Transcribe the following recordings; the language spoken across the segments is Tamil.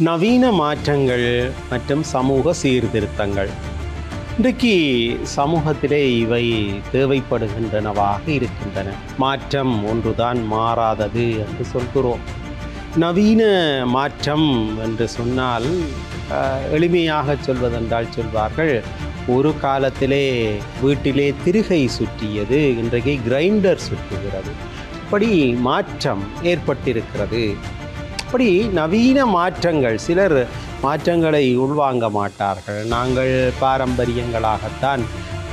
நவீன மாற்றங்கள் மற்றும் சமூக சீர்திருத்தங்கள் இன்றைக்கு சமூகத்திலே இவை தேவைப்படுகின்றனவாக இருக்கின்றன. மாற்றம் ஒன்றுதான் மாறாதது என்று சொல்கிறோம். நவீன மாற்றம் என்று சொன்னால் எளிமையாக சொல்வதென்றால் சொல்வார்கள், ஒரு காலத்திலே வீட்டிலே திருகை சுற்றியது, இன்றைக்கு கிரைண்டர் சுற்றுகிறது. இப்படி மாற்றம் ஏற்பட்டிருக்கிறது. அப்படி நவீன மாற்றங்கள், சிலர் மாற்றங்களை உள்வாங்க மாட்டார்கள். நாங்கள் பாரம்பரியங்களாகத்தான்,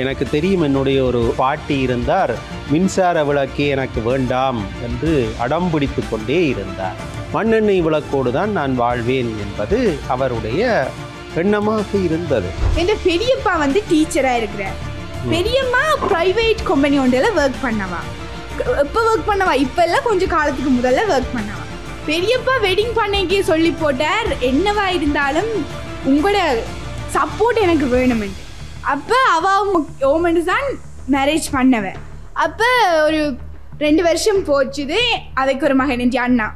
எனக்கு தெரியும், என்னுடைய ஒரு பாட்டி இருந்தார், மின்சார விளக்கே எனக்கு வேண்டாம் என்று அடம் பிடித்து கொண்டே இருந்தார். மண்ணெண்ணெய் விளக்கோடு தான் நான் வாழ்வேன் என்பது அவருடைய எண்ணமாக இருந்தது. என் பெரியப்பா டீச்சராக இருக்கிறார். பெரியம்மா பிரைவேட் கம்பெனி ஒன்றில் ஒர்க் பண்ணவா. இப்போ ஒர்க் பண்ணவா, இப்போ எல்லாம் கொஞ்சம் காலத்துக்கு முதல்ல ஒர்க் பண்ணவா. பெரியப்பா வெட்டிங் பண்ணைக்கு சொல்லி போட்டார், என்னவா இருந்தாலும் உங்களோட சப்போர்ட் எனக்கு வேணுமென்று. அப்போ ஓமன் தான் மேரேஜ் பண்ணவன். அப்போ ஒரு 2 வருஷம் போச்சுது. அதுக்கு ஒரு மகன் என் அண்ணா,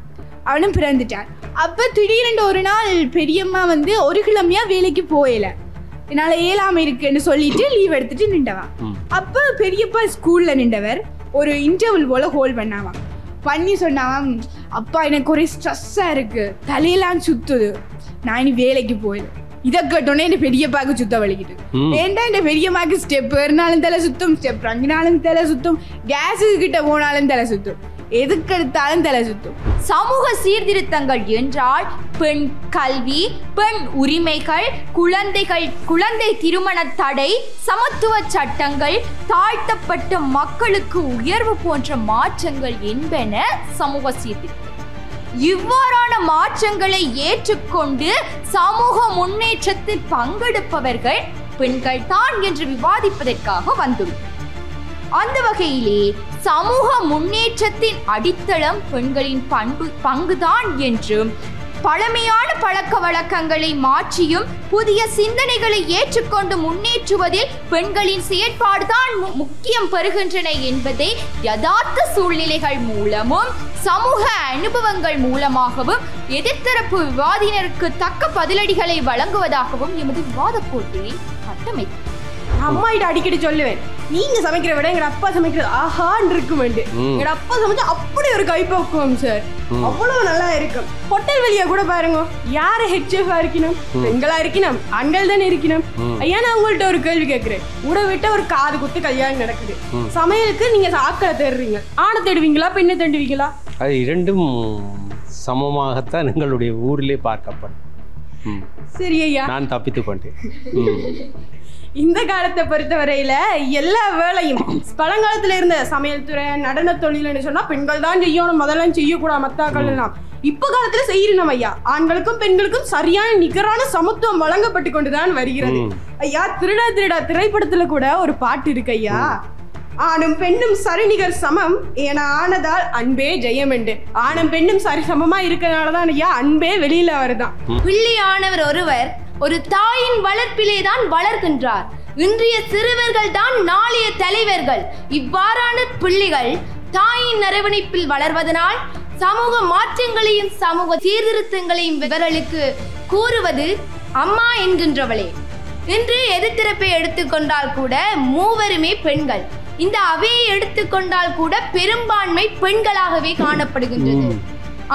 அவனும் பிறந்துட்டான். அப்போ திடீரென்று ஒரு நாள் பெரியம்மா 1 கிழமையாக வேலைக்கு போகலை, என்னால் ஏழாமல் இருக்குன்னு சொல்லிட்டு லீவ் எடுத்துட்டு நின்றவா. அப்போ பெரியப்பா ஸ்கூலில் நின்றவர் ஒரு இன்டர்வல் போல் ஹோல்ட் பண்ணி சொன்னாவாம், அப்பா எனக்கு ஒரே ஸ்ட்ரெஸ்ஸாக இருக்குது, தலையெல்லாம் சுற்றுது, நான் இனி வேலைக்கு போயிடுவேன். இதை கேட்டோன்னே என் பெரியப்பாவுக்கு சுத்த வலிக்கிட்டு. ஏன்டா என் பெரியம்மாவுக்கு ஸ்டெப் ஏறினாலும் தலை சுத்தம், ஸ்டெப் இறங்கினாலும் தலை சுத்தம், கேஸுக்கு கிட்ட போனாலும் தலை சுத்தம், எதுக்கு எடுத்தாலும் தலை சுத்தம். சமூக சீர்திருத்தங்கள் என்றால் பெண் கல்வி, பெண் உரிமைகள், குழந்தை திருமண தடை, சமத்துவ சட்டங்கள், தாழ்த்தப்பட்ட மக்களுக்கு உயர்வு போன்ற மாற்றங்கள் என்பன சமூக சீர்திருத்தம். இவ்வாறான மாற்றங்களை ஏற்றுக்கொண்டு சமூக முன்னேற்றத்தில் பங்கெடுப்பவர்கள் பெண்கள் தான் என்று விவாதிப்பதற்காக வந்துள்ளோம். அந்த வகையிலே சமூக முன்னேற்றத்தின் அடித்தளம் பெண்களின் பங்குதான் என்றும், பழமையான பழக்க வழக்கங்களை மாற்றியும் புதிய சிந்தனைகளை ஏற்றுக்கொண்டு முன்னேற்றுவதில் பெண்களின் செயற்பாடுதான் முக்கியம் பெறுகின்றன என்பதை யதார்த்த சூழ்நிலைகள் மூலமும் சமூக அனுபவங்கள் மூலமாகவும் எதிர்த்தரப்பு விவாதினருக்கு தக்க பதிலடிகளை வழங்குவதாகவும் எமது விவாத போட்டியை கட்டமைக்கும். அம்மாயிட்ட அடிக்கடி சொல்லுவேன், நீங்க சமைக்கிற விட எங்க அப்பா சமைக்கிறது ஆஹான்னு இருக்கும். எங்க அப்பா சமைச்சா அப்படி ஒரு கைப்பக்குவம் சார், அவ்வளவு நல்லா இருக்கும். ஹோட்டல் வெளியே கூட பாருங்க, யாரு ஹெட் செஃபா இருக்கணும், பெண்களா இருக்கணும், ஆண்கள் தானே இருக்கணும். ஐயா, நான் உங்கள்கிட்ட ஒரு கேள்வி கேட்கிறேன். உட விட்ட ஒரு காது குத்து கல்யாணம் நடக்குது, சமையலுக்கு நீங்க ஆக்களை தேடுறீங்க, ஆணை தேடுவீங்களா பெண்ணை தேடுவீங்களா? அது இரண்டும் சமமாகத்தான் எங்களுடைய ஊரிலே பார்க்கப்படும். சரி ஐயா, நான் தப்பித்து கொண்டேன். இந்த காலத்தை பொறுத்தவரையில எல்லா வேலையும் பழங்காலத்துல இருந்த சமையல் துறை, நடன தொழில்னு சொன்னா பெண்கள் தான் செய்யணும், முதல்ல செய்யக்கூடாது மத்தாக்கள் எல்லாம். இப்ப காலத்துல செய்யணும் ஐயா. ஆண்களுக்கும் பெண்களுக்கும் சரியான நிகரான சமத்துவம் வழங்கப்பட்டு கொண்டுதான் வருகிறது ஐயா. திருடா திருடா திரைப்படத்துல கூட ஒரு பாட்டு இருக்கு ஐயா, ஆணும் பெண்ணும் சரிநிகர் சமம் என ஆனதால் அன்பே ஜெயம் என்று. ஆணும் பெண்ணும் சரி சமமா இருக்கிறதுனாலதான் ஐயா அன்பே வெளியில வருதான். பிள்ளையானவர் ஒருவர் ஒரு தாயின் வளர்ப்பிலேதான் வளர்கின்றார். இன்றைய சிறுவர்கள் தான் நாளைய தலைவர்கள். இவ்வாறான பிள்ளைகள் தாயின் அரவணைப்பில் வளர்வதனால் சமூக மாற்றங்களையும் சமூக சீர்திருத்தங்களையும் இவர்களுக்கு கூறுவது அம்மா என்கின்றவளே. இன்று எதிர்த்தரப்பை எடுத்துக்கொண்டால் கூட மூவருமே பெண்கள். இந்த அவையை எடுத்துக்கொண்டால் கூட பெரும்பான்மை பெண்களாகவே காணப்படுகின்றது.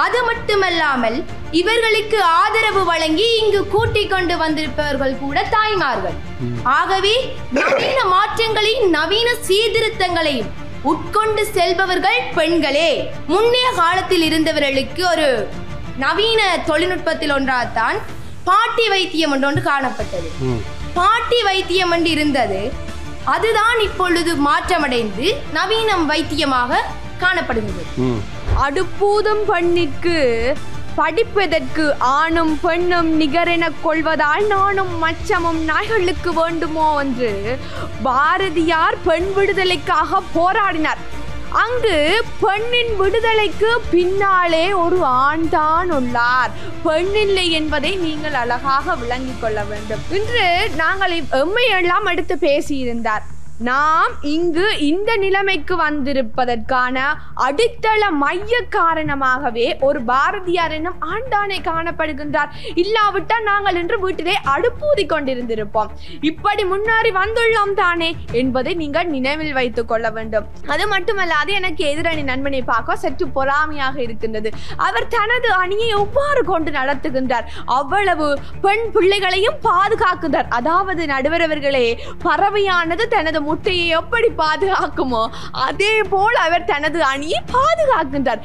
அது மட்டுமல்லாமல் இவர்களுக்கு ஆதரவு வழங்கி இங்கு கூட்டிக் கொண்டு வந்திருப்பவர்கள் கூட தாய்மார்கள். ஆகவே நவீன மாற்றங்களையும் நவீன சீர்திருத்தங்களையும் உட்கொண்டு செல்பவர்கள் பெண்களே. முன்னைய காலத்தில் இருந்தவர்களுக்கு ஒரு நவீன தொழில்நுட்பத்தில் ஒன்றால்தான் பாட்டி வைத்தியம் ஒன்று காணப்பட்டது. பாட்டி வைத்தியம் ஒன்று இருந்தது, அதுதான் இப்பொழுது மாற்றமடைந்து நவீனம் வைத்தியமாக காணப்படுகிறது. அடுப்பூதும் பெண்ணிற்கு படிப்பதற்கு ஆணும் பெண்ணும் நிகரென கொள்வதால் நானும் மச்சமும் நாய்களுக்கு வேண்டுமோ என்று பாரதியார் பெண் விடுதலைக்காக போராடினார். அங்கு பெண்ணின் விடுதலைக்கு பின்னாலே ஒரு ஆண் தான் உள்ளார், பெண்ணில்லை என்பதை நீங்கள் அழகாக விளங்கிக் கொள்ள வேண்டும். இன்று நாங்கள் எம்மையெல்லாம் எடுத்து பேசியிருந்தார். நாம் இங்கு இந்த நிலைமைக்கு வந்திருப்பதற்கான அடித்தள மைய காரணமாகவே ஒரு பாரதியார் என்னும் ஆண்டானை காணப்படுகின்றார். இல்லாவிட்டால் நாங்கள் இன்று வீட்டிலே அடுப்பூதி கொண்டிருந்திருப்போம். இப்படி முன்னேறி வந்துள்ளோம் தானே என்பதை நீங்கள் நினைவில் வைத்துக் கொள்ள வேண்டும். அது மட்டுமல்லாது எனக்கு எதிரணி நண்பனை பார்க்க சற்று பொறாமையாக இருக்கின்றது. அவர் தனது அணியை எவ்வாறு கொண்டு நடத்துகின்றார், அவ்வளவு பெண் பிள்ளைகளையும் பாதுகாக்கின்றார். அதாவது நடுவரவர்களே, பறவையானது தனது முட்டையை எப்படி பாதுகாக்குமோ அதே போல் அவர் தனது அணியை பாதுகாக்கின்றார்.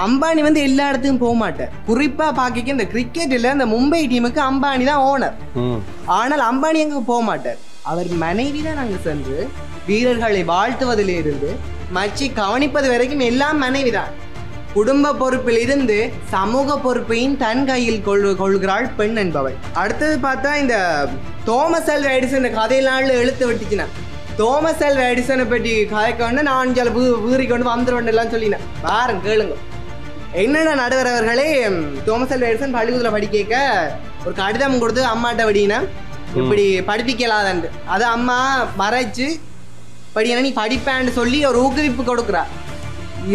அம்பானி வந்து எல்லா இடத்துக்கும் போக மாட்டார். குறிப்பா பாக்க இந்த கிரிக்கெட்ல இந்த மும்பை டீமுக்கு அம்பானி தான் ஓனர். ஆனால் அம்பானி அங்க போக மாட்டார். அவர் மனைவி தான் அங்கு சென்று வீரர்களை வாழ்த்துவதிலிருந்து மச்சி கவனிப்பது வரைக்கும் எல்லாம் மனைவி தான். குடும்ப பொறுப்பில் இருந்து சமூக பொறுப்பையும் தன் கையில் கொள்கிறாள் பெண் என்பவள். அடுத்தது பார்த்தா இந்த தோமஸ் அல்வா எடிசன் கதையிலான எழுத்து விட்டுச்சுன்னா, தோமஸ் அல்வா எடிசனை பற்றி கதைக்க நான் சில வீறி கொண்டு வந்துடுவேன் சொல்லினேன். பாருங்க கேளுங்க. என்னென்ன நடுவர் அவர்களே, தோமஸ் அல்வா எடிசன் பள்ளிக்கூடத்தில் படிக்க ஒரு கடிதம் கொடுத்து அம்மாட்ட படினா இப்படி படிப்பிக்கலாதண்டு, அது அம்மா மறைச்சு படினா நீ படிப்பேன்னு சொல்லி ஒரு ஊக்குவிப்பு கொடுக்குறா.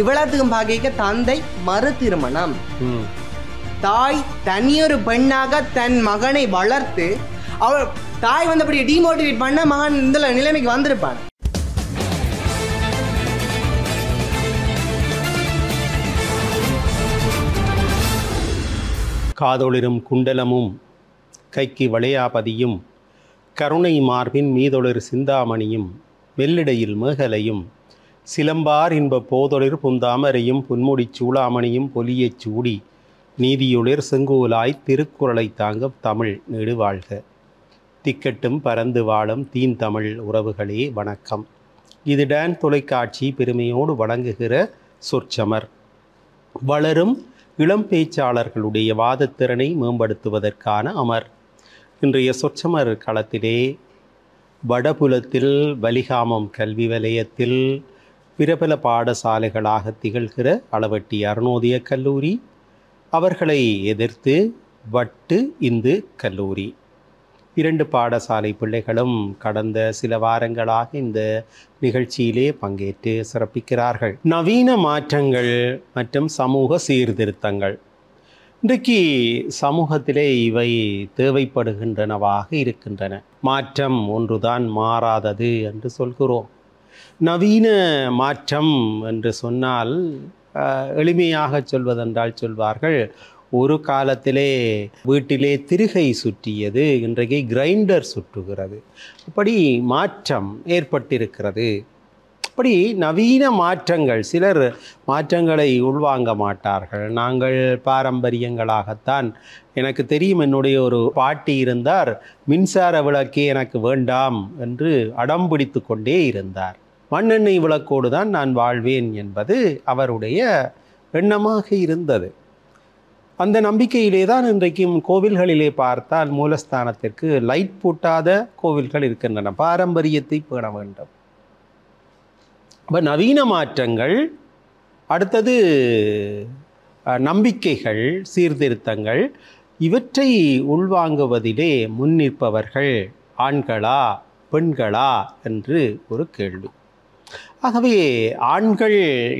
இவ்வளவுக்கும் பார்க்க தந்தை மறு திருமணம். தாய் தனியொரு பெண்ணாக தன் மகனை வளர்த்து அவள் தாய் வந்து அப்படி டிமோட்டிவேட் பண்ண மகன் இந்த நிலைமைக்கு வந்திருப்பான். காதொளிரும் குண்டலமும் கைக்கு வளையாபதியும் கருணை மார்பின் மீதொளிர் சிந்தாமணியும் மெல்லிடையில் மேகலையும் சிலம்பார் இன்ப போதொளிர் புந்தாமரையும் புன்முடி சூளாமணியும் பொலியச் சூடி நீதியொளிர் செங்கோலாய் திருக்குறளை தாங்க தமிழ் நெடு வாழ்க. திக்கட்டும் பறந்து வாழும் தீன் தமிழ் உறவுகளே வணக்கம். இது டான் தொலைக்காட்சி பெருமையோடு வழங்குகிற சொற்சமர். வளரும் இளம் பேச்சாளர்களுடைய வாதத்திறனை மேம்படுத்துவதற்கான அமர். இன்றைய சொற்சமர் களத்திலே வடபுலத்தில் வலிகாமம் கல்வி வலயத்தில் பிரபல பாடசாலைகளாக திகழ்கிற அளவட்டி அருணோதய கல்லூரி, அவர்களை எதிர்த்து வட்டு இந்து கல்லூரி, இரண்டு பாடசாலை பிள்ளைகளும் கடந்த சில வாரங்களாக இந்த நிகழ்ச்சியிலே பங்கேற்று சிறப்பிக்கிறார்கள். நவீன மாற்றங்கள் மற்றும் சமூக சீர்திருத்தங்கள். இன்றைக்கு சமூகத்திலே இவை தேவைப்படுகின்றனவாக இருக்கின்றன. மாற்றம் ஒன்றுதான் மாறாதது என்று சொல்கிறோம். நவீன மாற்றம் என்று சொன்னால் எளிமையாக சொல்வதென்றால் சொல்வார்கள், ஒரு காலத்திலே வீட்டிலே திருகை சுற்றியது, இன்றைக்கு கிரைண்டர் சுற்றுகிறது. அப்படி மாற்றம் ஏற்பட்டிருக்கிறது. அப்படி நவீன மாற்றங்கள், சிலர் மாற்றங்களை உள்வாங்க மாட்டார்கள். நாங்கள் பாரம்பரியங்களாகத்தான், எனக்கு தெரியும் என்னுடைய ஒரு பாட்டி இருந்தார், மின்சார விளக்கே எனக்கு வேண்டாம் என்று அடம் பிடித்து கொண்டே இருந்தார். மண்ணெண்ணெய் விளக்கோடு தான் நான் வாழ்வேன் என்பது அவருடைய எண்ணமாக இருந்தது. அந்த நம்பிக்கையிலே தான் இன்றைக்கும் கோவில்களிலே பார்த்தால் மூலஸ்தானத்திற்கு லைட் பூட்டாத கோவில்கள் இருக்கின்றன. பாரம்பரியத்தை பேண வேண்டும். அப்போ நவீன மாற்றங்கள், அடுத்தது நம்பிக்கைகள், சீர்திருத்தங்கள், இவற்றை உள்வாங்குவதிலே முன்னிற்பவர்கள் ஆண்களா பெண்களா என்று ஒரு கேள்வி. ஆகவே ஆண்கள்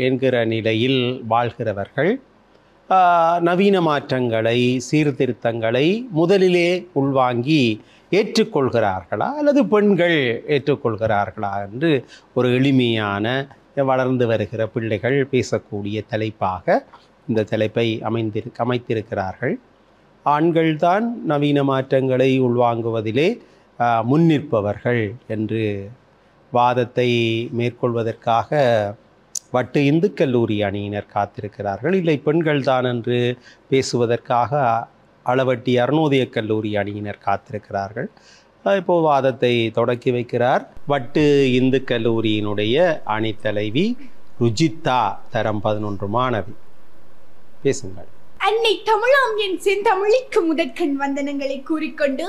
என்கிற நிலையில் வாழ்கிறவர்கள் நவீன மாற்றங்களை, சீர்திருத்தங்களை முதலிலே உள்வாங்கி ஏற்றுக்கொள்கிறார்களா அல்லது பெண்கள் ஏற்றுக்கொள்கிறார்களா என்று ஒரு எளிமையான வளர்ந்து வருகிற பிள்ளைகள் பேசக்கூடிய தலைப்பாக இந்த தலைப்பை அமைத்திருக்கிறார்கள். ஆண்கள்தான் நவீன மாற்றங்களை உள்வாங்குவதிலே முன்னிற்பவர்கள் என்று வாதத்தை மேற்கொள்வதற்காக வட்டு இந்து கல்லூரி அணியினர் காத்திருக்கிறார்கள். இல்லை, பெண்கள் தான் என்று பேசுவதற்காக அளவட்டி அருணோதய கல்லூரி அணியினர் காத்திருக்கிறார்கள். இப்போது வாதத்தை தொடக்கி வைக்கிறார் வட்டு இந்து கல்லூரியினுடைய அணித்தலைவி ருஜிதா, தரம் 11 மாணவி. பேசுங்கள். அன்னை தமிழாம் என் செந்தமிழிக்கு முதற்கண் வந்தனங்களை கூறிக்கொண்டு,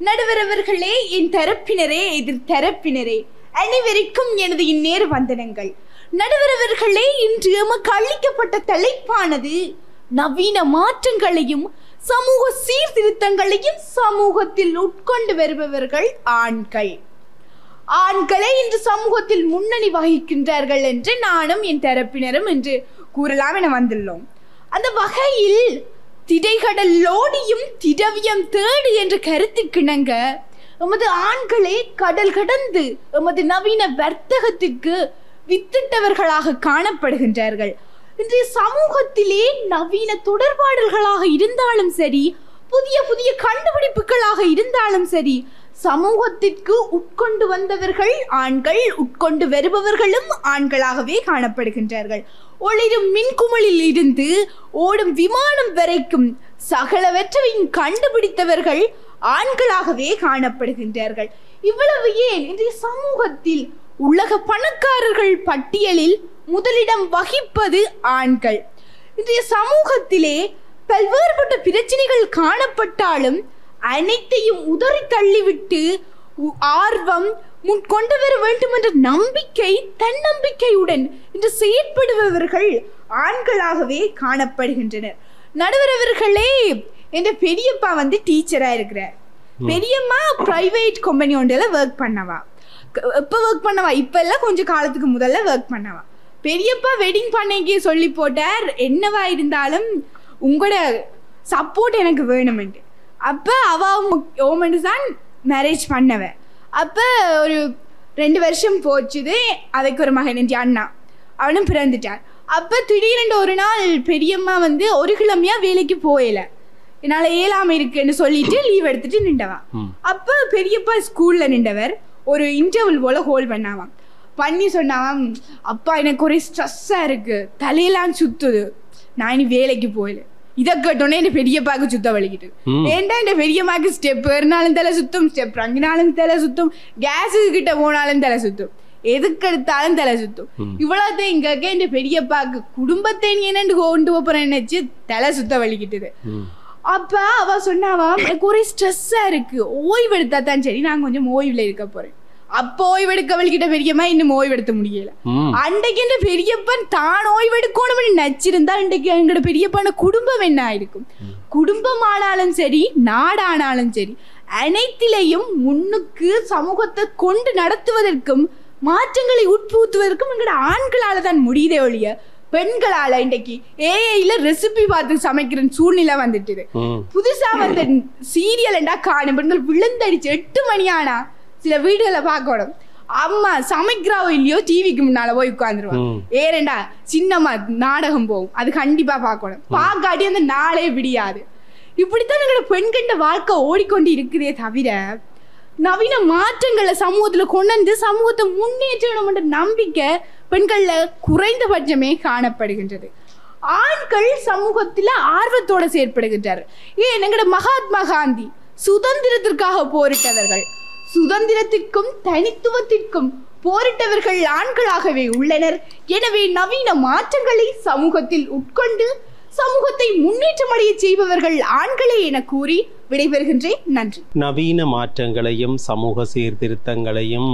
நடுவரவர்களே, என் தரப்பினரே, எதிர் தரப்பினரே, அனைவருக்கும் எனது இந்நேர வந்தனங்கள். நடுவரவர்களே, இன்று எமக்கு அளிக்கப்பட்ட தலைப்பானது நவீன மாற்றங்களையும் சமூக சீர்திருத்தங்களையும் சமூகத்தில் உட்கொண்டு வருபவர்கள் ஆண்கள். ஆண்களே இன்று சமூகத்தில் முன்னணி வகிக்கின்றார்கள் என்று நானும் என் தரப்பினரும் என்று கூறலாம் என வந்துள்ளோம். அந்த வகையில் திடைகடல் லோடியும் திரவியம் தேடு என்ற கருத்துக்கிணங்க எமது ஆண்களே கடல் கடந்து எமது நவீன வர்த்தகத்திற்கு வித்திட்டவர்களாக காணப்படுகின்றார்கள். இன்றைய சமூகத்திலே நவீன தொடர்பாடல்களாக இருந்தாலும் சரி, புதிய புதிய கண்டுபிடிப்புகளாக இருந்தாலும் சரி, சமூகத்திற்கு உட்கொண்டு வந்தவர்கள் ஆண்கள், உட்கொண்டு வருபவர்களும் ஆண்களாகவே காணப்படுகின்றார்கள். ஒளிரும் மின்குமிழில் இருந்து ஓடும் விமானம் வரைக்கும் சகலவற்றையும் கண்டுபிடித்தவர்கள் ஆண்களாகவே காணப்படுகின்றார்கள். இவ்வளவு ஏன் இன்றைய சமூகத்தில் உலக பணக்காரர்கள் பட்டியலில் முதலிடம் வகிப்பது ஆண்கள். இன்றைய சமூகத்திலே பல்வேறுபட்ட பிரச்சனைகள் காணப்பட்டாலும் அனைத்தையும் உதறி தள்ளிவிட்டு ஆர்வம் கொண்டு வர வேண்டும் என்ற நம்பிக்கை, தன்னம்பிக்கையுடன் இன்று செயற்படுபவர்கள் ஆண்களாகவே காணப்படுகின்றனர். நடுவர் அவர்களே, என்ற பெரியப்பா வந்து டீச்சரா இருக்கிறார். பெரியம்மா பிரைவேட் கம்பெனி ஒன்றில் ஒர்க் பண்ணவா. எப்போ ஒர்க் பண்ணவா? இப்ப எல்லாம் கொஞ்சம் காலத்துக்கு முதல்ல ஒர்க் பண்ணவா. பெரியப்பா வெட்டிங் பண்ணைக்கு சொல்லி போட்டார், என்னவா இருந்தாலும் உங்களோட சப்போர்ட் எனக்கு வேணுமென்று. அப்போ ஓமண்டு தான் மேரேஜ் பண்ணவன். அப்போ ஒரு 2 வருஷம் போச்சுது. அதுக்கு ஒரு மகன் என் அண்ணா, அவனும் பிறந்துட்டார். அப்போ திடீரென்று ஒரு நாள் பெரியம்மா வந்து ஒரு கிழமையா வேலைக்கு போயல, என்னால் ஏழாம இருக்குன்னு சொல்லிட்டு லீவ் எடுத்துட்டு நின்றவா. அப்போ பெரியப்பா ஸ்கூல்ல நின்றவர் ஒரு இன்டர்வல் போல ஹோல்ட் பண்ணி சொன்னாவாம், அப்பா எனக்கு ஒரே ஸ்ட்ரெஸ்ஸாக இருக்கு, தலையெல்லாம் சுத்துது, நான் இனி வேலைக்கு போயல. இதை கேட்டோன்னே என் பெரியப்பாக்கு சுத்த வலிக்கிட்டு. ஏன்டா என் பெரியம்மாக்கு ஸ்டெப் ஏறினாலும் தலை சுத்தும், ஸ்டெப் இறங்கினாலும் தலை சுத்தும், கேஸுக்கு கிட்ட போனாலும் தலை சுத்தும், எதுக்கு எடுத்தாலும் தலை சுத்தும். இவ்வளோத்தையும் இங்க என் பெரியப்பாக்கு குடும்பத்தை நீ என்னன்னு கொண்டு போறேன்னு நினைச்சு தலை சுத்த வலிக்கிட்டுது. அப்ப அவ சொன்னாவா, எனக்கு ஒரே ஸ்ட்ரெஸ்ஸா இருக்கு, ஓய்வு எடுத்தா தான் சரி, நான் கொஞ்சம் ஓய்வுல இருக்க போறேன். அப்போ ஓய்வெடுக்கவள்கிட்ட பெரியம்மா இன்னும் ஓய்வெடுத்த முடியல. அன்றைக்கு என்ற பெரியப்பன் தான் ஓய்வெடுக்கணும்னு நினைச்சிருந்தா இன்றைக்கு எங்களோட பெரியப்பான குடும்பம் என்ன ஆயிருக்கும். குடும்பம் ஆனாலும் சரி, நாடானாலும் சரி, அனைத்திலையும் முன்னுக்கு சமூகத்தை கொண்டு நடத்துவதற்கும் மாற்றங்களை உட்புகுத்துவதற்கும் எங்களோட ஆண்களால தான் முடியுதே ஒழிய பெண்களால இன்றைக்கு ஏஐல ரெசிபி பார்த்து சமைக்கிற சூழ்நிலை வந்துட்டு. புதுசா வந்த சீரியல் என்றா காணும் பெண்கள் விழுந்தடிச்சு 8 மணி ஆனா சில வீடுகளை பார்க்கணும், அம்மா சமைக்கிறாவோ இல்லையோ டிவிக்கு முன்னால போய் உட்காந்துருவாங்க. ஏறண்டா சின்னம்மா நாடகம் போகும், அது கண்டிப்பா பார்க்கணும், பார்க்காட்டி அந்த நாளே விடியாது. இப்படித்தான் எங்களோட பெண்கண்ட வாழ்க்கை ஓடிக்கொண்டு இருக்குதே தவிர நவீன மாற்றங்களை சமூகத்துல கொண்டு வந்து சமூகத்தை முன்னேற்றணும் என்ற நம்பிக்கை பெண்கள்ல குறைந்தபட்சமே காணப்படுகின்றது. ஆண்கள் சமூகத்துல ஆர்வத்தோட செயற்படுகின்றார். ஏன் எங்களோட மகாத்மா காந்தி சுதந்திரத்திற்காக போரிட்டவர்கள், சுதந்திரத்திற்கும் தனித்துவத்திற்கும் போரிட்டவர்கள் ஆண்களாகவே உள்ளனர். எனவே நவீன மாற்றங்களை சமூகத்தில் உட்கொண்டு சமூகத்தை முன்னேற்றமடைய செய்பவர்கள் ஆண்களே என கூறி விடைபெறுகின்றேன். நன்றி. நவீன மாற்றங்களையும் சமூக சீர்திருத்தங்களையும்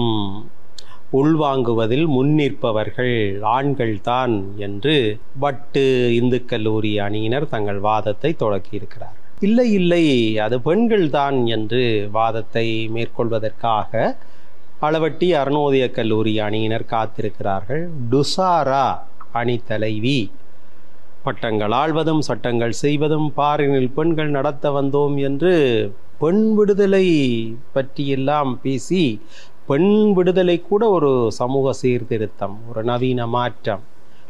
உள்வாங்குவதில் முன்னிற்பவர்கள் ஆண்கள்தான் என்று வட்டு இந்து கல்லூரி அணியினர் தங்கள் வாதத்தை தொடக்கியிருக்கிறார். இல்லை இல்லை, அது பெண்கள் தான் என்று வாதத்தை மேற்கொள்வதற்காக அளவட்டி அருணோதய கல்லூரி அணியினர் காத்திருக்கிறார்கள். டுசாரா அணி தலைவி, பட்டங்கள் ஆள்வதும் சட்டங்கள் செய்வதும் பாரினில் பெண்கள் நடத்த வந்தோம் என்று பெண் விடுதலை பற்றியெல்லாம் பேசி, பெண் விடுதலை கூட ஒரு சமூக சீர்திருத்தம், ஒரு நவீன மாற்றம்,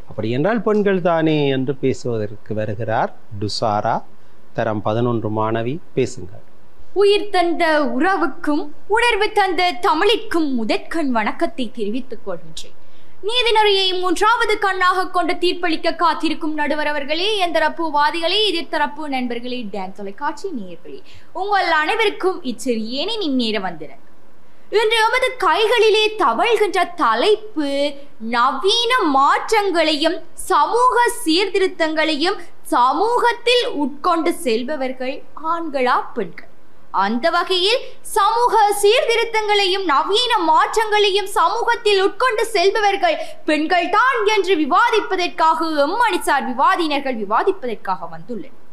அப்படி என்றால் பெண்கள் தானே என்று பேசுவதற்கு வருகிறார் டுசாரா. தரம் 11 மாணவி, பேசுங்கள். உயிர் தந்த உறவுக்கும் உணர்வு தந்த தமிழிற்கும் முதற்கண் வணக்கத்தை தெரிவித்துக் கொள்கின்றேன். நீதிநெறியை 3வது கண்ணாக கொண்டு தீர்ப்பளிக்க காத்திருக்கும் நடுவர் அவர்களே, எந்தரப்பு வாதிகளே, எதிர்த்தரப்பு நண்பர்களே, டான் தொலைக்காட்சி நேயர்களே, உங்கள் அனைவருக்கும் இச்சிறியேனின் இந்நேர வந்தனர். இன்று எமது கைகளிலே தவழ்கின்ற தலைப்பு நவீன மாற்றங்களையும் சமூக சீர்திருத்தங்களையும் சமூகத்தில் உட்கொண்டு செல்பவர்கள் ஆண்களா பெண்கள். அந்த வகையில் சமூக சீர்திருத்தங்களையும் நவீன மாற்றங்களையும் சமூகத்தில் உட்கொண்டு செல்பவர்கள் பெண்கள் தான் என்று விவாதிப்பதற்காக எம்மணிசார் விவாதியினர்கள் விவாதிப்பதற்காக வந்துள்ளனர்.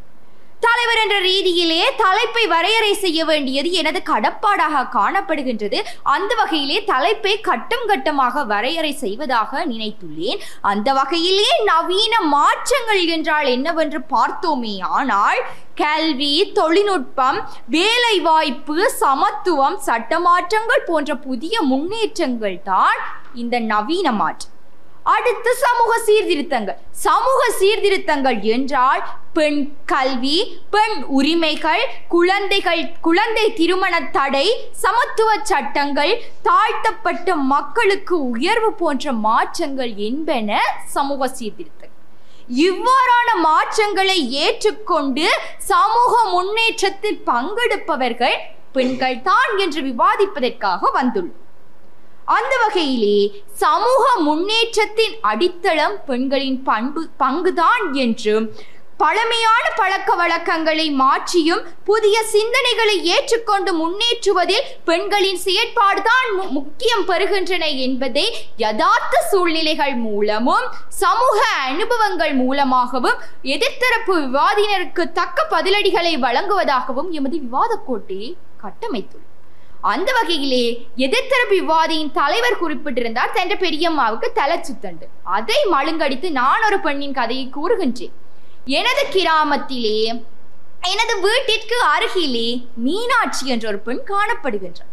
தலைவர் என்ற ரீதியிலே தலைப்பை வரையறை செய்ய வேண்டியது எனது கடப்பாடாக காணப்படுகின்றது. அந்த வகையிலே தலைப்பை கட்டம் கட்டமாக வரையறை செய்வதாக நினைத்துள்ளேன். அந்த வகையிலே நவீன மாற்றங்கள் என்றால் என்னவென்று பார்த்தோமே ஆனால் கல்வி, தொழில்நுட்பம், வேலை வாய்ப்பு, சமத்துவம், சட்ட மாற்றங்கள் போன்ற புதிய முன்னேற்றங்கள் தான் இந்த நவீன மாற்றம். அடுத்து சமூக சீர்திருத்தங்கள். சமூக சீர்திருத்தங்கள் என்றால் பெண் கல்வி, பெண் உரிமைகள், குழந்தை திருமண தடை, சமத்துவ சட்டங்கள், தாழ்த்தப்பட்ட மக்களுக்கு உயர்வு போன்ற மாற்றங்கள் என்பன சமூக சீர்திருத்தங்கள். இவ்வாறான மாற்றங்களை ஏற்றுக்கொண்டு சமூக முன்னேற்றத்தில் பங்கெடுப்பவர்கள் பெண்கள் தான் என்று விவாதிப்பதற்காக வந்துள்ளோம். அந்த வகையிலே சமூக முன்னேற்றத்தின் அடித்தளம் பெண்களின் பங்குதான் என்றும் பழமையான பழக்க வழக்கங்களை மாற்றியும் புதிய சிந்தனைகளை ஏற்றுக்கொண்டு முன்னேற்றுவதில் பெண்களின் செயற்பாடுதான் முக்கியம் பெறுகின்றன என்பதை யதார்த்த சூழ்நிலைகள் மூலமும் சமூக அனுபவங்கள் மூலமாகவும் எதிர்த்தரப்பு விவாதினருக்கு தக்க பதிலடிகளை வழங்குவதாகவும் எமது விவாத கோட்டையை கட்டமைத்துள்ளோம். அந்த வகையிலே எதிர்த்தரப்பு விவாதியின் தலைவர் குறிப்பிட்டிருந்தார் தன் பெரியம்மாவுக்கு தலை சுத்தண்டு. அதை மழுங்கடித்து நான் ஒரு பெண்ணின் கதையை கூறுகின்றேன். எனது கிராமத்திலே எனது வீட்டிற்கு அருகிலே மீனாட்சி என்ற ஒரு பெண் காணப்படுகின்றார்.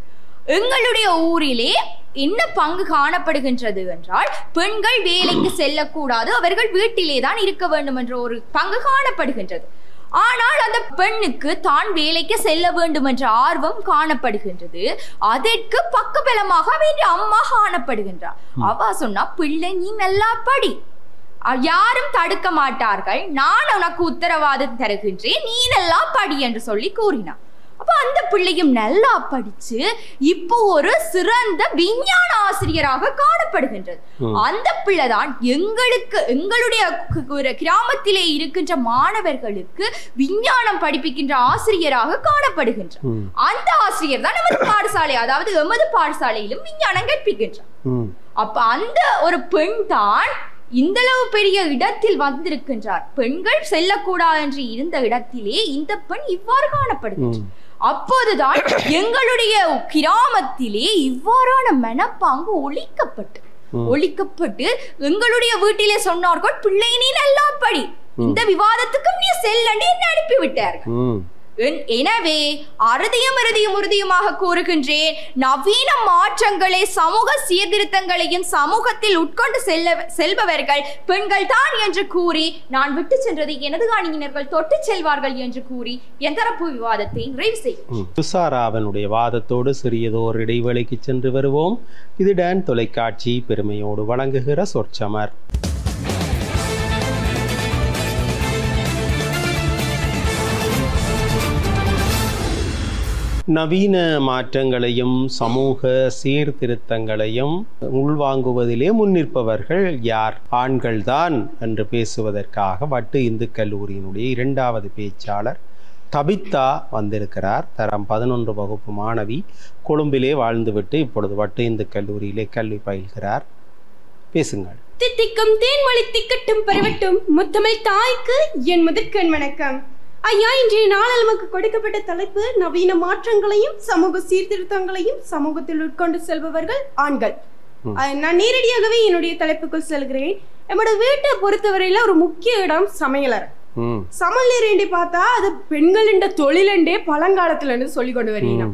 எங்களுடைய ஊரிலே என்ன பங்கு காணப்படுகின்றது என்றால் பெண்கள் வேலைக்கு செல்லக்கூடாது, அவர்கள் வீட்டிலே தான் இருக்க வேண்டும் என்ற ஒரு பங்கு காணப்படுகின்றது. ஆனால் அந்த பெண்ணுக்கு தான் வேலைக்கு செல்ல வேண்டும் என்ற ஆர்வம் காணப்படுகின்றது. அதற்கு பக்கபலமாக வேண்டிய அம்மா காணப்படுகின்றார். அவ சொன்னா, பிள்ளை நீ நல்லா படி, யாரும் தடுக்க மாட்டார்கள், நான் உனக்கு உத்தரவாதம் தருகின்றேன், நீ நல்லா படி என்று சொல்லி கூறினார். அப்ப அந்த பிள்ளையும் நல்லா படிச்சு இப்போ ஒரு சிறந்த விஞ்ஞான ஆசிரியராக காணப்படுகின்றது. அந்த பிள்ளைதான் எங்களுடைய கிராமத்திலே இருக்கின்ற மாணவர்களுக்கு விஞ்ஞானம் படிப்பிக்கின்ற ஆசிரியராக காணப்படுகின்றார். அந்த ஆசிரியர் தான் நமது பாடசாலை, அதாவது எமது பாடசாலையிலும் விஞ்ஞானம் கற்பிக்கின்றார். அப்ப அந்த ஒரு பெண் தான் இந்தளவு பெரிய இடத்தில் வந்திருக்கின்றார். பெண்கள் செல்லக்கூடாது என்று இருந்த இடத்திலே இந்த பெண் இவ்வாறு காணப்படுகின்றார். அப்போதுதான் எங்களுடைய கிராமத்திலே இவ்வாறான மனப்பாங்கு ஒழிக்கப்பட்டு எங்களுடைய வீட்டிலே சொன்னார்கள், பிள்ளை நீ நல்லா படி, இந்த விவாதத்துக்கும் நீ செல்லன்னு என்ன அனுப்பிவிட்டார்கள். எனவே உறுதியுமாக கூறுகின்றேன், நவீன மாற்றங்களை சமூக சீர்திருத்தங்களையும் சமூகத்தில் உட்கொண்டு செல்பவர்கள் பெண்கள் தான் என்று கூறி நான் விட்டு சென்றது எனது காணியினர்கள் தொட்டு செல்வார்கள் என்று கூறி என் தரப்பு விவாதத்தை நிறைவு செய்யும். துஷாராவனுடைய வாதத்தோடு சிறியதோர் இடைவேளைக்கு சென்று வருவோம். இது டான் தொலைக்காட்சி பெருமையோடு வழங்குகிற சொற்சமர். நவீன மாற்றங்களையும் சமூக சீர்திருத்தங்களையும் உள்வாங்குவதிலே முன்னிற்பவர்கள் யார்? ஆண்கள்தான் என்று பேசுவதற்காக வட்டு இந்து கல்லூரியினுடைய 2வது பேச்சாளர் தபித்தா வந்திருக்கிறார். தரம் 11 வகுப்பு மாணவி, கொழும்பிலே வாழ்ந்துவிட்டு இப்பொழுது வட்டு இந்து கல்லூரியிலே கல்வி பயில்கிறார். பேசுங்கள். தித்திக்கும் தேன்மொழி திக்கட்டும் பரவட்டும் முத்தமிழ் தாய்க்கு என் முதற்கண் வணக்கம். ஐயா, இன்றைய நாளில் நமக்கு கொடுக்கப்பட்ட தலைப்பு நவீன மாற்றங்களையும் சமூக சீர்திருத்தங்களையும் சமூகத்தில் உட்கொண்டு செல்பவர்கள் ஆண்கள். நான் நேரடியாகவே என்னுடைய தலைப்புக்குள் செல்கிறேன். நம்மளோட வீட்டை பொறுத்தவரையில ஒரு முக்கிய இடம் சமையலறை. சமையலறை பார்த்தா அது பெண்களின் தொழிலண்டே பழங்காலத்துல இருந்து சொல்லி கொண்டு வரீங்க.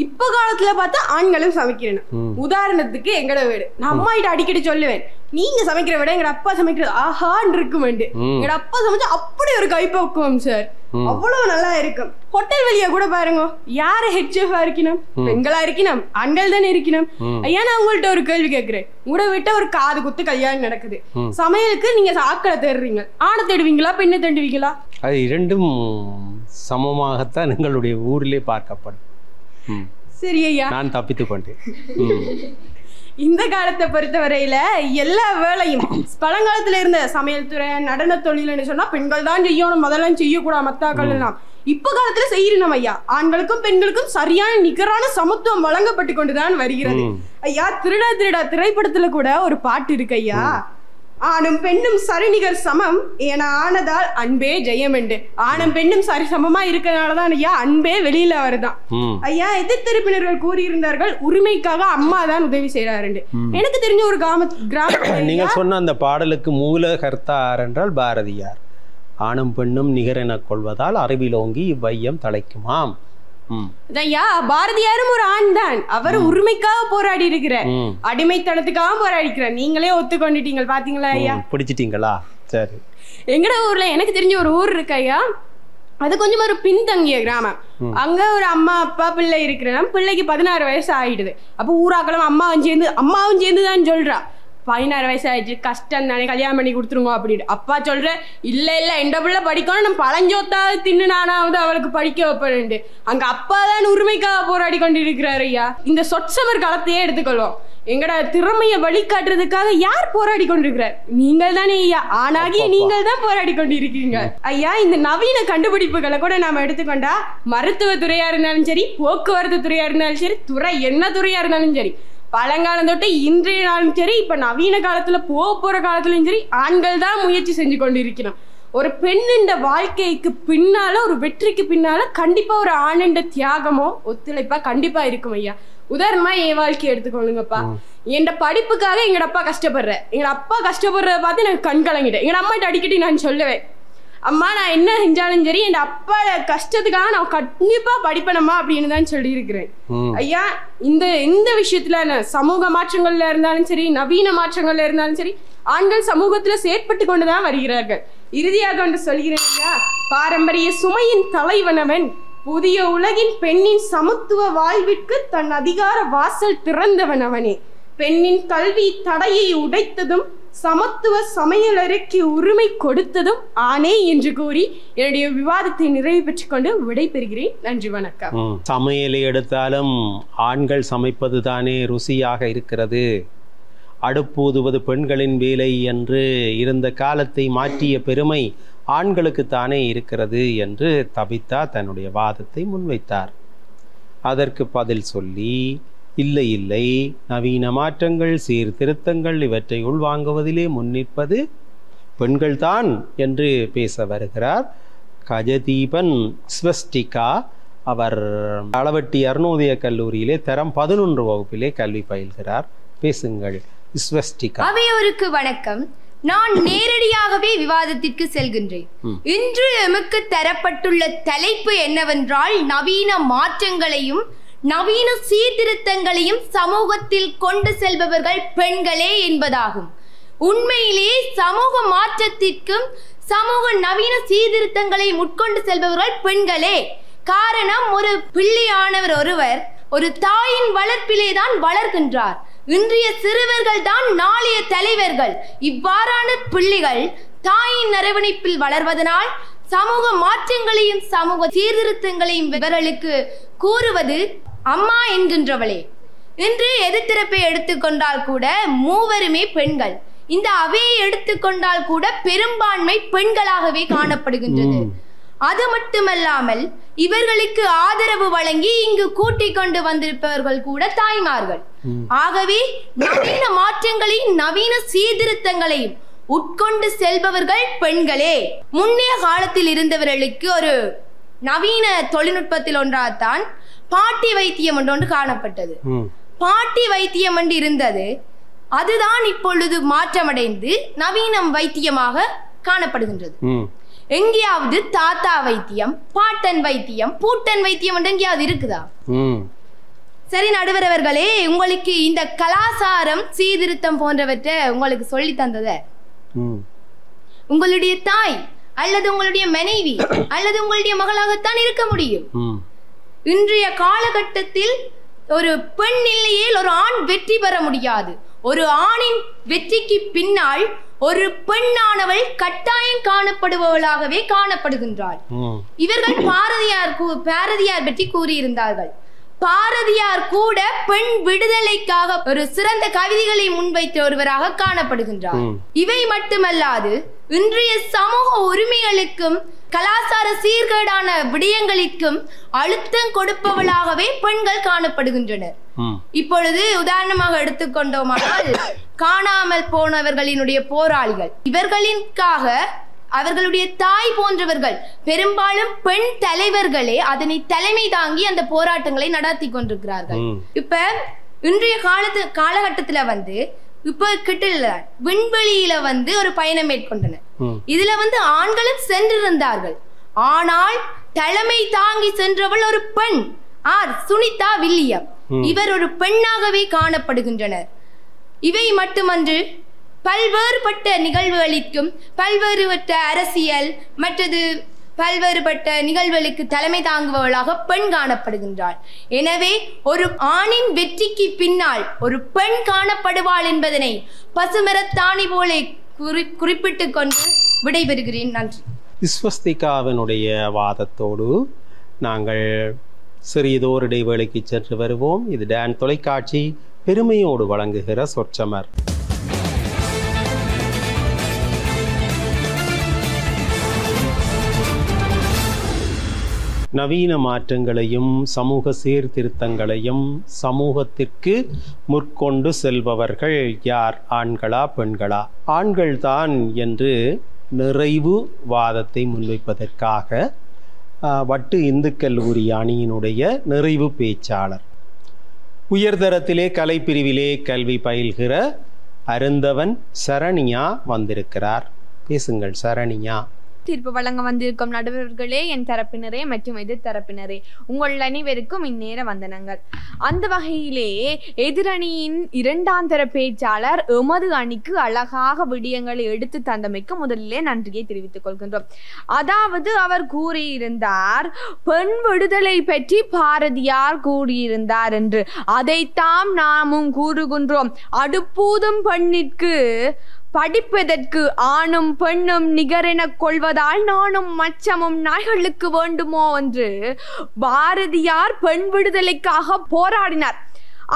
இப்ப காலத்துல பார்த்தா ஆண்களும் சமைக்கிறேன். உதாரணத்துக்கு எங்கட வீடு, நான் அம்மா கிட்ட அடிக்கடி சொல்லுவேன், நீங்க சமைக்கிற விட எங்க அப்பா சமைக்கிறது ஆஹான்னு இருக்குமெண்டு. எங்க அப்பா சமைச்சா அப்படி ஒரு கைப்பக்குவம் சார், அவ்வளவு நல்லா இருக்கும். ஹோட்டல் வெளியா கூட பாருங்க, யாரு ஹெட் செஃபா இருக்கணும்? பெண்களா இருக்கணும், ஆண்கள் தானே இருக்கணும். ஐயா, நான் உங்கள்கிட்ட ஒரு கேள்வி கேட்கிறேன். உங்களோட விட்ட ஒரு காது குத்து கல்யாணம் நடக்குது, சமையலுக்கு நீங்க ஆக்களை தேடுறீங்க, ஆணை தேடுவீங்களா பெண்ணை தேடுவீங்களா? அது இரண்டும் சமமாகத்தான் எங்களுடைய ஊரிலே பார்க்கப்படும். சரி ஐயா, நான் தப்பித்துக் கொண்டேன். இந்த காலத்தை பொறுத்தவரையில எல்லா வேலையும் பழங்காலத்துல இருந்த சமையல் துறை, நடன தொழில்னு சொன்னா பெண்கள் தான் செய்யணும், முதல்ல செய்யக்கூடாது மத்தாக்கள் எல்லாம். இப்ப காலத்துல செய்யணும் ஐயா. ஆண்களுக்கும் பெண்களுக்கும் சரியான நிகரான சமத்துவம் வழங்கப்பட்டு கொண்டுதான் வருகிறது ஐயா. திருடா திருடா திரைப்படத்துல கூட ஒரு பாட்டு இருக்கு ஐயா. ஆணும் பெண்ணும் சரிநிகர் சமம் என ஆனதால் அன்பே ஜெயம் என்று. ஆணும் பெண்ணும் சரி சமமா இருக்கிறதுனாலதான் ஐயா அன்பே வெளியில வருதான். ஐயா எதிர்த்தரப்பினர்கள் கூறியிருந்தார்கள் உரிமைக்காக அம்மா தான் உதவி செய்யறாரு. எனக்கு தெரிஞ்ச ஒரு கிராம நீங்க சொன்ன அந்த பாடலுக்கு மூல கர்த்தார் என்றால் பாரதியார். ஆணும் பெண்ணும் நிகரென கொள்வதால் அறிவிலோங்கி இவ்வையம் தலைக்குமாம். ஐயா பாரதியாரும் ஒரு ஆண் தான். அவர் உரிமைக்காக போராடி இருக்கிறார், அடிமைத்தனத்துக்காக போராடி இருக்கிறார். நீங்களே ஒத்துக்கொண்டுட்டீங்க பாத்தீங்களா ஐயா? பிடிச்சிட்டீங்களா? சரி. எங்கட ஊர்ல எனக்கு தெரிஞ்ச ஒரு ஊர் இருக்கு ஐயா, அது கொஞ்சம் ஒரு பின்தங்கிய கிராமம். அங்க ஒரு அம்மா அப்பா பிள்ளை இருக்கிறேன். பிள்ளைக்கு 16 வயசு ஆயிடுது. அப்ப ஊராக்களும் அம்மாவும் சேர்ந்து தான் சொல்றா 16 வயசு ஆயிடுச்சு, கஷ்டம் தானே, கல்யாணம் பண்ணி கொடுத்துருங்க அப்படின்னு. அப்பா சொல்ற இல்ல இல்ல எந்த பிள்ளை படிக்கணும், நம்ம பழஞ்சோத்தாவது தின்னு நானாவது அவளுக்கு படிக்க வைப்பேன். அங்க அப்பா தான் உரிமைக்காக போராடி கொண்டு இருக்கிறாரு ஐயா. இந்த சொற்சமர் காலத்தையே எடுத்துக்கொள்வோம். எங்கட திறமைய வழிகாட்டுறதுக்காக யார் போராடி கொண்டிருக்கிறார்? நீங்கள் தானே ஐயா. ஆனாகிய நீங்கள் தான் போராடி கொண்டிருக்கீங்க ஐயா. இந்த நவீன கண்டுபிடிப்புகளை கூட நாம எடுத்துக்கொண்டா மருத்துவ துறையா இருந்தாலும் சரி, போக்குவரத்து துறையா இருந்தாலும் சரி, துறை என்ன துறையா இருந்தாலும் சரி, பழங்காலம் தொட்டு இன்றைய நாளும் சரி, இப்ப நவீன காலத்துல போற காலத்துலயும் சரி, ஆண்கள் தான் முயற்சி செஞ்சு கொண்டிருக்கணும். ஒரு பெண்ணின் வாழ்க்கைக்கு பின்னால, ஒரு வெற்றிக்கு பின்னால கண்டிப்பா ஒரு ஆணின் தியாகமோ ஒத்துழைப்பா கண்டிப்பா இருக்கும் ஐயா. உதாரணமா என் வாழ்க்கையை எடுத்துக்கொள்ளுங்கப்பா. என் படிப்புக்காக எங்க அப்பா கஷ்டப்படுறேன். எங்க அப்பா கஷ்டப்படுறத பார்த்து எனக்கு கண் கலங்கிட்டேன். எங்க அம்மாட்ட அடிக்கடி நான் சொல்லுவேன், அம்மா நான் என்ன செஞ்சாலும் சரி என் அப்பா கஷ்டத்துக்காக நான் கண்டிப்பா படிப்பனம்மா அப்படின்னு தான் சொல்லி இருக்கிறேன் ஐயா. இந்த விஷயத்துல சமூக மாற்றங்கள்ல இருந்தாலும் சரி, நவீன மாற்றங்கள்ல இருந்தாலும் சரி, ஆண்கள் சமூகத்துல செயற்பட்டு கொண்டுதான் வருகிறார்கள். இறுதியாக ஒன்று சொல்கிறேன் ஐயா, பாரம்பரிய சுமையின் தலைவனவன் புதிய உலகின் பெண்ணின் சமத்துவ வாழ்விற்கு தன் அதிகார வாசல் திறந்தவன் அவனே. பெண்ணின் கல்வி தடையை உடைத்ததும் சமத்துவ சமையலறைக்கு உரிமை கொடுத்ததும் ஆனே என்று கூறி என்னுடைய விவாதத்தை நிறைவு பெற்றுக் கொண்டு விடை பெறுகிறேன். நன்றி, வணக்கம். சமையலை எடுத்தாலும் ஆண்கள் சமைப்பது தானே ருசியாக இருக்கிறது. அடுப்பூதுவது பெண்களின் வேலை என்று இருந்த காலத்தை மாற்றிய பெருமை ஆண்களுக்கு தானே இருக்கிறது என்று தபித்தா தன்னுடைய வாதத்தை முன்வைத்தார். அதற்கு பதில் சொல்லி இல்லை இல்லை, நவீன மாற்றங்கள் சீர்திருத்தங்கள் இவற்றை உள்வாங்குவதிலே முன்னிற்பது பெண்கள்தான் என்று பேச வருகிறார் கஜதீபன் ஸ்வஸ்டிகா. அவர் அளவட்டி அருணோதய கல்லூரியிலே தரம் 11 வகுப்பிலே கல்வி பயில்கிறார். பேசுங்கள் ஸ்வஸ்டிகா. அவையோருக்கு வணக்கம். நான் நேரடியாகவே விவாதத்திற்கு செல்கின்றேன். இன்று எமக்கு தரப்பட்டுள்ள தலைப்பு என்னவென்றால் நவீன மாற்றங்களையும் நவீன சீர்திருத்தங்களையும் சமூகத்தில் கொண்டு செல்பவர்கள் பெண்களே என்பதாகும். உண்மையிலே சமூக மாற்றத்திற்கும் சமூக நவீன சீர்திருத்தங்களையும் உட்கொண்டு செல்பவர்கள் பெண்களே. காரணம், ஒரு பிள்ளையானவர் ஒருவர் ஒரு தாயின் வளர்ப்பிலேதான் வளர்கின்றார். இன்றைய சிறுவர்கள் தான் நாளைய தலைவர்கள். இவ்வாறான பிள்ளைகள் தாயின் அரவணைப்பில் வளர்வதனால் சமூக மாற்றங்களையும் சமூக சீர்திருத்தங்களையும் இவர்களுக்கு கூறுவது அம்மா என்கின்றவளே. இன்று எதிர்த்தரப்பை எடுத்துக்கொண்டால் கூட மூவருமே பெண்கள். இந்த அவையை எடுத்துக்கொண்டால் கூட பெரும்பான்மை பெண்களாகவே காணப்படுகின்றது. அது மட்டுமல்லாமல் இவர்களுக்கு ஆதரவு வழங்கி இங்கு கூட்டிக் கொண்டு வந்திருப்பவர்கள் கூட தாய்மார்கள். ஆகவே நவீன மாற்றங்களையும் நவீன சீர்திருத்தங்களையும் உட்கொண்டு செல்பவர்கள் பெண்களே. முன்னைய காலத்தில் இருந்தவர்களுக்கு ஒரு நவீன தொழில்நுட்பத்தில் ஒன்றாத்தான் பாட்டி வைத்தியம் ஒன்று காணப்பட்டது. பாட்டி வைத்தியம் ஒன்று இருந்தது. அதுதான் இப்பொழுது மாற்றமடைந்து நவீனம் வைத்தியமாக காணப்படுகின்றது. எங்கேயாவது தாத்தா வைத்தியம், பாட்டன் வைத்தியம், பூட்டன் வைத்தியம் என்று எங்கேயாவது இருக்குதா? சரி நடுவர் அவர்களே, உங்களுக்கு இந்த கலாச்சாரம் சீர்திருத்தம் போன்றவற்றை உங்களுக்கு சொல்லி தந்தத உங்களுடைய தாய் அல்லது உங்களுடைய மனைவி அல்லது உங்களுடைய மகளாகத்தான் இருக்க முடியும். இன்றைய காலகட்டத்தில் ஒரு பெண் இல்லையே ஒரு ஆண் வெற்றி பெற முடியாது. ஒரு ஆணின் வெற்றிக்கு பின்னால் ஒரு பெண்ணானவள் கட்டாயம் காணப்படுபவளாகவே காணப்படுகின்றாள். இவர்கள் பாரதியார் பற்றி கூறியிருந்தார்கள். பாரதியார் கூட பெண் விடுதலைக்காக ஒரு சிறந்த கவிதைகளை முன்வைத்த ஒருவராக காணப்படுகின்றார். இவை மட்டுமல்லாது இன்றைய சமூக உரிமைகளுக்கும் கலாச்சார சீர்கேடான விடயங்களுக்கும் அழுத்தம் கொடுப்பவளாகவே பெண்கள் காணப்படுகின்றனர். இப்பொழுது உதாரணமாக எடுத்துக்கொண்டோமானால் காணாமல் போனவர்களினுடைய போராளிகள், இவர்களின்காக அவர்களுடைய தாய் போன்றவர்கள், பெரும்பாலும் பெண் தலைவர்களே அதனை தலைமை தாங்கி அந்த போராட்டங்களை நடத்தி கொண்டிருக்கிறார்கள். இப்ப இன்றைய காலகட்டத்துல வந்து இப்ப கிட்ட விண்வெளியில வந்து ஒரு பயணம் மேற்கொண்டனர். இதுல வந்து ஆண்களும் சென்றிருந்தார்கள். ஆனால் தலைமை தாங்கி சென்றவள் ஒரு பெண், சுனிதா வில்லியம். இவர் ஒரு பெண்ணாகவே காணப்படுகின்றனர். இவை மட்டுமன்று பல்வேறுபட்ட நிகழ்வுகளுக்கும் பல்வேறுபட்ட அரசியல் மற்றது பல்வேறுபட்ட நிகழ்வுகளுக்கு தலைமை தாங்குபவளாக பெண் காணப்படுகின்றாள். எனவே ஒரு ஆணின் வெற்றிக்கு பின்னால் ஒரு பெண் காணப்படுவாள் என்பதனை பசுமரத்தாணி போல குறிப்பிட்டுக் கொண்டு விடைபெறுகிறேன். நன்றி. விஸ்வஸ்திகாவினுடைய வாதத்தோடு நாங்கள் சிறியதோர் இடைவேளைக்கு சென்று வருவோம். இது டான் தொலைக்காட்சி பெருமையோடு வழங்குகிற சொற்சமர். நவீன மாற்றங்களையும் சமூக சீர்திருத்தங்களையும் சமூகத்திற்கு முற்கொண்டு செல்பவர்கள் யார்? ஆண்களா பெண்களா? ஆண்கள்தான் என்று நிறைவு வாதத்தை முன்வைப்பதற்காக வட்டு இந்து கல்லூரி அணியினுடைய நிறைவு பேச்சாளர், உயர்தரத்திலே கலைப்பிரிவிலே கல்வி பயில்கிற அருந்தவன் சரணியா வந்திருக்கிறார். பேசுங்கள் சரணியா. தீர்ப்பு வழங்க வந்திருக்கும் நடுவர்களே, என் தரப்பினரே மற்றும் எதிர் தரப்பினரே, உங்கள் அனைவருக்கும் இந்நேர வந்தனங்கள். அந்த வகையிலே எதிரணியின் இரண்டாம் தர பேச்சாளர் எமது அணிக்கு அழகாக விடயங்களை எடுத்து தந்தமைக்கு முதலிலே நன்றியை தெரிவித்துக் கொள்கின்றோம். அதாவது அவர் கூறியிருந்தார், பெண் விடுதலை பற்றி பாரதியார் கூறியிருந்தார் என்று. அதைத்தான் நாமும் கூறுகின்றோம். அடுப்பூதும் பெண்ணிற்கு படிப்பதற்கு ஆணும் பெண்ணும் நிகரென கொள்வதால் நானும் மச்சமும் நாய்களுக்கு வேண்டுமோ என்று பாரதியார் பெண் விடுதலைக்காக போராடினார்.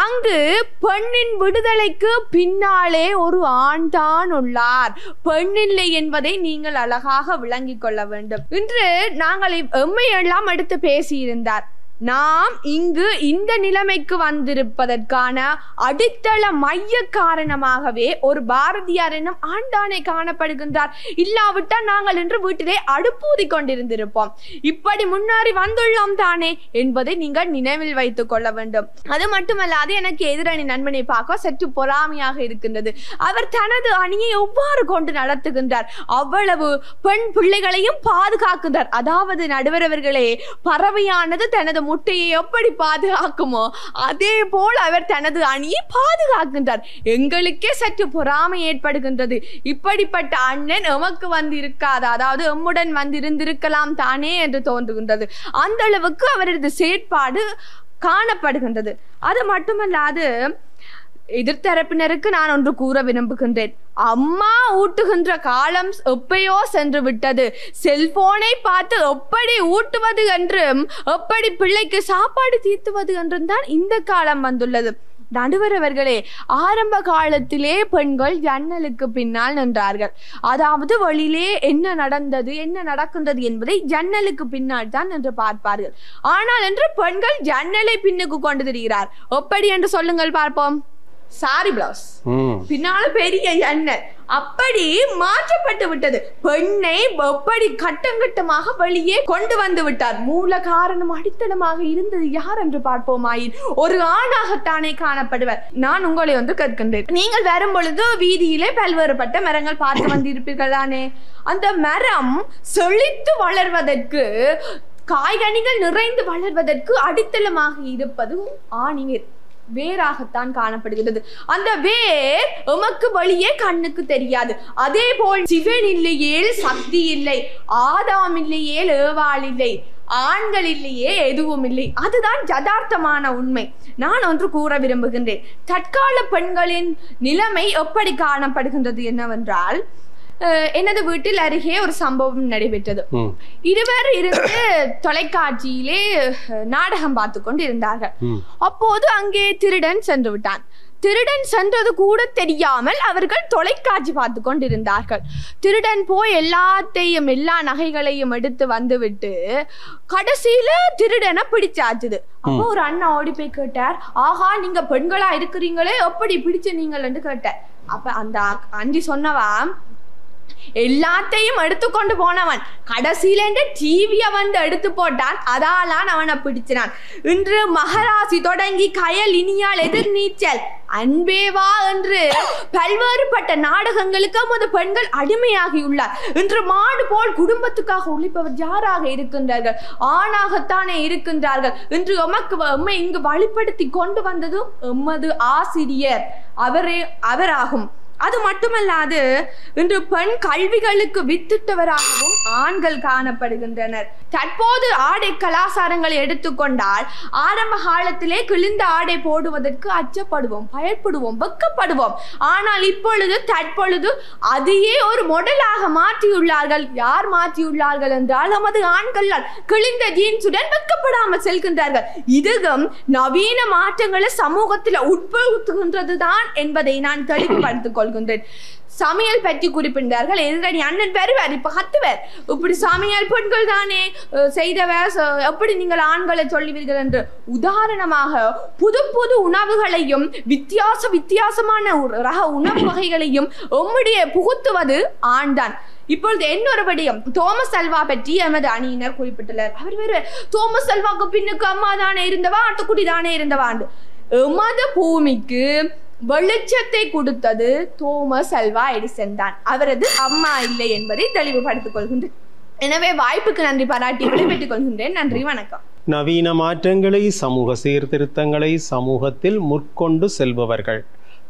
அங்கு பெண்ணின் விடுதலைக்கு பின்னாலே ஒரு ஆண் தான் உள்ளார், பெண்ணில்லை என்பதை நீங்கள் அழகாக விளங்கிக் கொள்ள வேண்டும். இன்று நாங்கள் எம்மையெல்லாம் எடுத்து பேசியிருந்தார். நாம் இங்கு இந்த நிலைமைக்கு வந்திருப்பதற்கான அடித்தள மைய காரணமாகவே ஒரு பாரதியார் என்னும் ஆண்டானை காணப்படுகின்றார். இல்லாவிட்டால் நாங்கள் இன்று வீட்டிலே அடுப்பூதி கொண்டிருந்திருப்போம். இப்படி முன்னேறி வந்துள்ளோம் தானே என்பதை நீங்கள் நினைவில் வைத்துக் கொள்ள வேண்டும். அது மட்டுமல்லாது எனக்கு எதிரணி நண்பனை பார்க்க சற்று பொறாமையாக இருக்கின்றது. அவர் தனது அணியை எவ்வாறு கொண்டு நடத்துகின்றார், அவ்வளவு பெண் பிள்ளைகளையும் பாதுகாக்கின்றார். அதாவது நடுவரவர்களே, பறவையானது தனது முட்டையை எப்படி பாதுகாக்குமோ அதே போல் அவர் தனது அணியை பாதுகாக்கின்றார். எங்களுக்கே சற்று பொறாமை ஏற்படுகின்றது. இப்படிப்பட்ட அண்ணன் எமக்கு வந்து இருக்காது, அதாவது எம்முடன் வந்து இருந்திருக்கலாம் தானே என்று தோன்றுகின்றது. அந்த அளவுக்கு அவரது செயற்பாடு காணப்படுகின்றது. அது மட்டுமல்லாது எதிர்த்தரப்பினருக்கு நான் ஒன்று கூற விரும்புகின்றேன். அம்மா ஊட்டுகின்ற காலம் எப்பயோ சென்று விட்டது. செல்போனை பார்த்து எப்படி ஊட்டுவது என்றும் எப்படி பிள்ளைக்கு சாப்பாடு தீர்த்துவது என்றும் தான் இந்த காலம் வந்துள்ளது. நடுவரவர்களே, ஆரம்ப காலத்திலே பெண்கள் ஜன்னலுக்கு பின்னால் நின்றார்கள். அதாவது வெளியிலே என்ன நடந்தது என்ன நடக்கின்றது என்பதை ஜன்னலுக்கு பின்னால் தான் என்று பார்ப்பார்கள். ஆனால் என்று பெண்கள் ஜன்னலை பின்னுக்கு கொண்டு திரிகிறார். எப்படி என்று சொல்லுங்கள் பார்ப்போம். சாரி பிளவுஸ், பின்னால பெரிய ஜன்னல், அப்படி மாற்றப்பட்டு விட்டது. பெண்ணை எப்படி கட்டம் கட்டமாக வெளியே கொண்டு வந்து விட்டார். மூல காரணம் அடித்தளமாக இருந்தது யார் என்று பார்ப்போமாயின் ஒரு ஆணாகத்தானே காணப்படுவர். நான் உங்களை வந்து கேட்கின்றேன், நீங்கள் வரும் பொழுது வீதியிலே பல்வேறுபட்ட மரங்கள் பார்த்து வந்திருப்பீர்கள் தானே? அந்த மரம் செழித்து வளர்வதற்கு, காய்கனிகள் நிறைந்து வளர்வதற்கு அடித்தளமாக இருப்பது ஆணிவேர், வேராகத்தான் காணப்படுகிறது. அந்த வேர் உமக்கு வெளியே கண்ணுக்கு தெரியாது. அதே போல் சிவன் இல்லையேல் சக்தி இல்லை, ஆதாம் இல்லையேல் ஏவாள் இல்லை, ஆண்கள் இல்லையே எதுவும் இல்லை. அதுதான் யதார்த்தமான உண்மை. நான் ஒன்று கூற விரும்புகின்றேன். தற்கால பெண்களின் நிலைமை எப்படி காணப்படுகின்றது என்னவென்றால், எனது வீட்டில் அருகே ஒரு சம்பவம் நடைபெற்றது. இருவர் இருந்து தொலைக்காட்சியிலே நாடகம் பார்த்து கொண்டு இருந்தார்கள். அப்போது அங்கே திருடன் சென்று விட்டான். திருடன் சென்றது கூட தெரியாமல் அவர்கள் தொலைக்காட்சி பார்த்து கொண்டிருந்தார்கள். திருடன் போய் எல்லா நகைகளையும் எடுத்து வந்துவிட்டு கடைசியில திருடனை பிடிச்சாச்சுது. அப்போ ஒரு அண்ணா ஓடி போய் கேட்டார், ஆஹா நீங்க பெண்களா இருக்கிறீங்களே எப்படி பிடிச்ச நீங்கள் கேட்டார். அப்ப அந்த அஞ்சி சொன்னவா, எல்லாத்தையும் எடுத்துக்கொண்டு போனவன் கடைசியில டிவிய வந்து எடுத்து போட்டான், அதாலான் அவனை பிடிச்சினான். இன்று மகராசி தொடங்கி கயல் இனியால் எதிர்நீச்சல் அன்பேவா என்று பல்வேறுபட்ட நாடகங்களுக்கு நமது பெண்கள் அடிமையாகியுள்ளார். இன்று மாடு போல் குடும்பத்துக்காக உழைப்பவர் யாராக இருக்கின்றார்கள்? ஆணாகத்தானே இருக்கின்றார்கள். இன்று எம்மை இங்கு வழிப்படுத்தி கொண்டு வந்ததும் எமது ஆசிரியர் அவராகும். அது மட்டுமல்லாது இன்று பெண் கல்விகளுக்கு வித்திட்டவராகவும் ஆண்கள் காணப்படுகின்றனர். தற்போது ஆடை கலாச்சாரங்களை எடுத்துக்கொண்டால் ஆரம்ப காலத்திலே கிழிந்த ஆடை போடுவதற்கு அச்சப்படுவோம், பயப்படுவோம், வெக்கப்படுவோம். ஆனால் தற்பொழுது அதையே ஒரு மாடலாக மாற்றியுள்ளார்கள். யார் மாற்றியுள்ளார்கள் என்றால் நமது ஆண்கள் கிழிந்த ஜீன்ஸுடன் வெக்கப்படாமல் செல்கின்றார்கள். இதுவும் நவீன மாற்றங்களை சமூகத்தில் உட்படுத்துகின்றதுதான் என்பதை நான் தெளிவுபடுத்திக் கொள்கிறேன். சமையல் பற்றி குறிப்பிட்டார்கள். எதிரணி அண்ணன் வருவார், இப்ப கத்துவார், இப்படி சமையல் பெண்கள் தானே செய்தவர், எப்படி நீங்கள் ஆண்களை சொல்லுவீர்கள் என்று. உதாரணமாக புது புது உணவுகளையும் வித்தியாசமான ரக உணவு வகைகளையும் உம்முடைய புகுத்துவது ஆண்தான். இப்பொழுது இன்னொரு விடயம், தோமஸ் அல்வா பற்றி எமது அணியினர் குறிப்பிட்டுள்ளார். அவர் வேறு தோமஸ் அல்வாக்கு பின்னுக்கு அம்மா தானே இருந்தவா, ஆட்டுக்குடி தானே இருந்தவா. எமது பூமிக்கு வெளிச்சத்தை கொடுத்தது தோமஸ் அல்வா எடிசன் தான், அவரது அம்மா இல்லை என்பதை தெளிவுபடுத்திக் கொள்கின்றேன். எனவே வாய்ப்புக்கு நன்றி பாராட்டி விடைபெற்றுக் கொள்கின்றேன். நன்றி, வணக்கம். நவீன மாற்றங்களை, சமூக சீர்திருத்தங்களை சமூகத்தில் முற்கொண்டு செல்பவர்கள்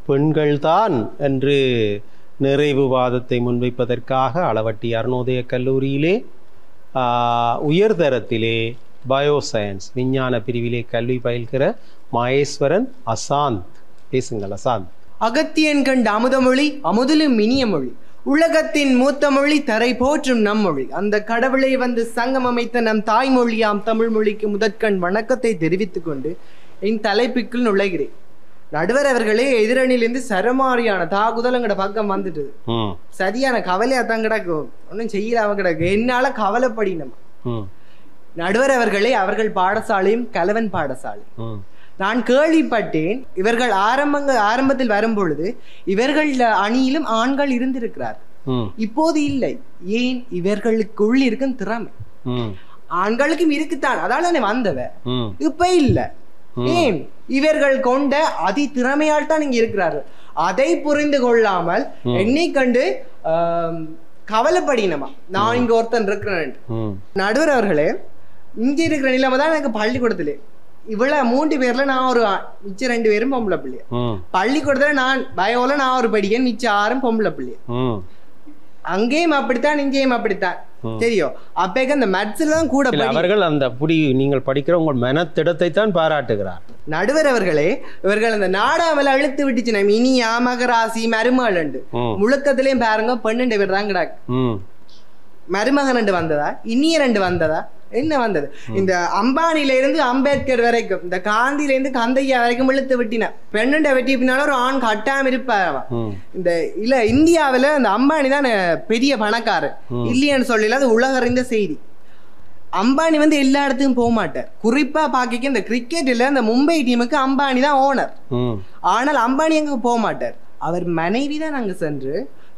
பெண்கள்தான் என்று நிறைவுவாதத்தை முன்வைப்பதற்காக அளவட்டி அருணோதய கல்லூரியிலே உயர்தரத்திலே பயோசயன்ஸ் விஞ்ஞான பிரிவிலே கல்வி பயில்கிற மகேஸ்வரன் அசாந்த் பேசுங்கள். அசாந்த். அகத்தியன் கண்ட அமுதமொழி அமுதிலும் இனிய மொழி, உலகத்தின் மூத்த மொழி தரை போற்றும் நம் மொழி, அந்த கடவுளை வந்து சங்கம் அமைத்த நம் தாய்மொழியாம் தமிழ் மொழிக்கு முதற்கண் வணக்கத்தை தெரிவித்துக் கொண்டு என் தலைப்புக்குள் நுழைகிறேன். நடுவர் அவர்களே எதிரணியிலிருந்து சரமாரியான தாக்குதலங்கட பக்கம் வந்துட்டு சரியான கவலையா தான் கிடக்கும், ஒன்னும் செய்யலாம கிடக்கு, என்னால கவலைப்படினமா. நடுவர் அவர்களே, அவர்கள் பாடசாலையும் கலவன் பாடசாலை. நான் கேள்விப்பட்டேன் இவர்கள் ஆரம்பத்தில் வரும் பொழுது இவர்கள் அணியிலும் ஆண்கள் இருந்திருக்கிறார், இப்போது இல்லை. ஏன்? இவர்களுக்குள் இருக்கும் திறமை ஆண்களுக்கும் இருக்குத்தான், அதால வந்தவ இப்ப இல்ல. ஏன்? இவர்கள் கொண்ட அதி திறமையால் தான் இங்க இருக்கிறார்கள். அதை புரிந்து கொள்ளாமல் என்னை கண்டு கவலைப்படினமா நான் இங்க ஒருத்தன் இருக்கிறேன். நடுவர் அவர்களே, இங்க இருக்கிற நிலைமை தான் எனக்கு பள்ளிக்கூடத்திலே இவ்வளவு 3 பேர்ல நான் ஒரு மிச்ச 2 பேரும் பொம்பளை பிள்ளைய. பள்ளிக்கூடத்துல நான் பயோல நான் ஒரு படிக்கன், மிச்ச 6 பொம்பளை பிள்ளைய. அங்கேயும் அப்படித்தான், இங்கேயும் அப்படித்தான். தெரியும் அப்பேக்கு அந்த மேத்ஸ்ல தான் கூட அவர்கள் அந்த புடி நீங்கள் படிக்கிற உங்கள் மனத்திடத்தை தான் பாராட்டுகிறார். நடுவர் அவர்களே, இவர்கள் அந்த நாடாவில் அழுத்து விட்டுச்சு. நம்ம இனியா மகராசி மருமகள் முழுக்கத்திலையும் பாருங்க 12 பேர் தான் கிடாக்கு. மருமகன் 2 வந்ததா, இனிய 2 வந்ததா, என்ன வந்தது? இந்த அம்பானில இருந்து அம்பேத்கர் வரைக்கும், இந்த காந்தியில இருந்து கந்தையா வரைக்கும் இழுத்து விட்டின. பெண்ணுண்ட வெட்டி பின்னால ஒரு ஆண் கட்டாம இருப்பாரு. இந்த இல்ல இந்தியாவில அந்த அம்பானி தான் பெரிய பணக்காரர் இல்லையான்னு சொல்லல, அது உலகறிந்த செய்தி. அம்பானி வந்து எல்லா இடத்துக்கும் போக மாட்டார். குறிப்பா பாக்க இந்த கிரிக்கெட்ல இந்த மும்பை டீமுக்கு அம்பானி தான் ஓனர். ஆனால் அம்பானி அங்க போக மாட்டார். அவர் மனைவி தான் அங்க சென்று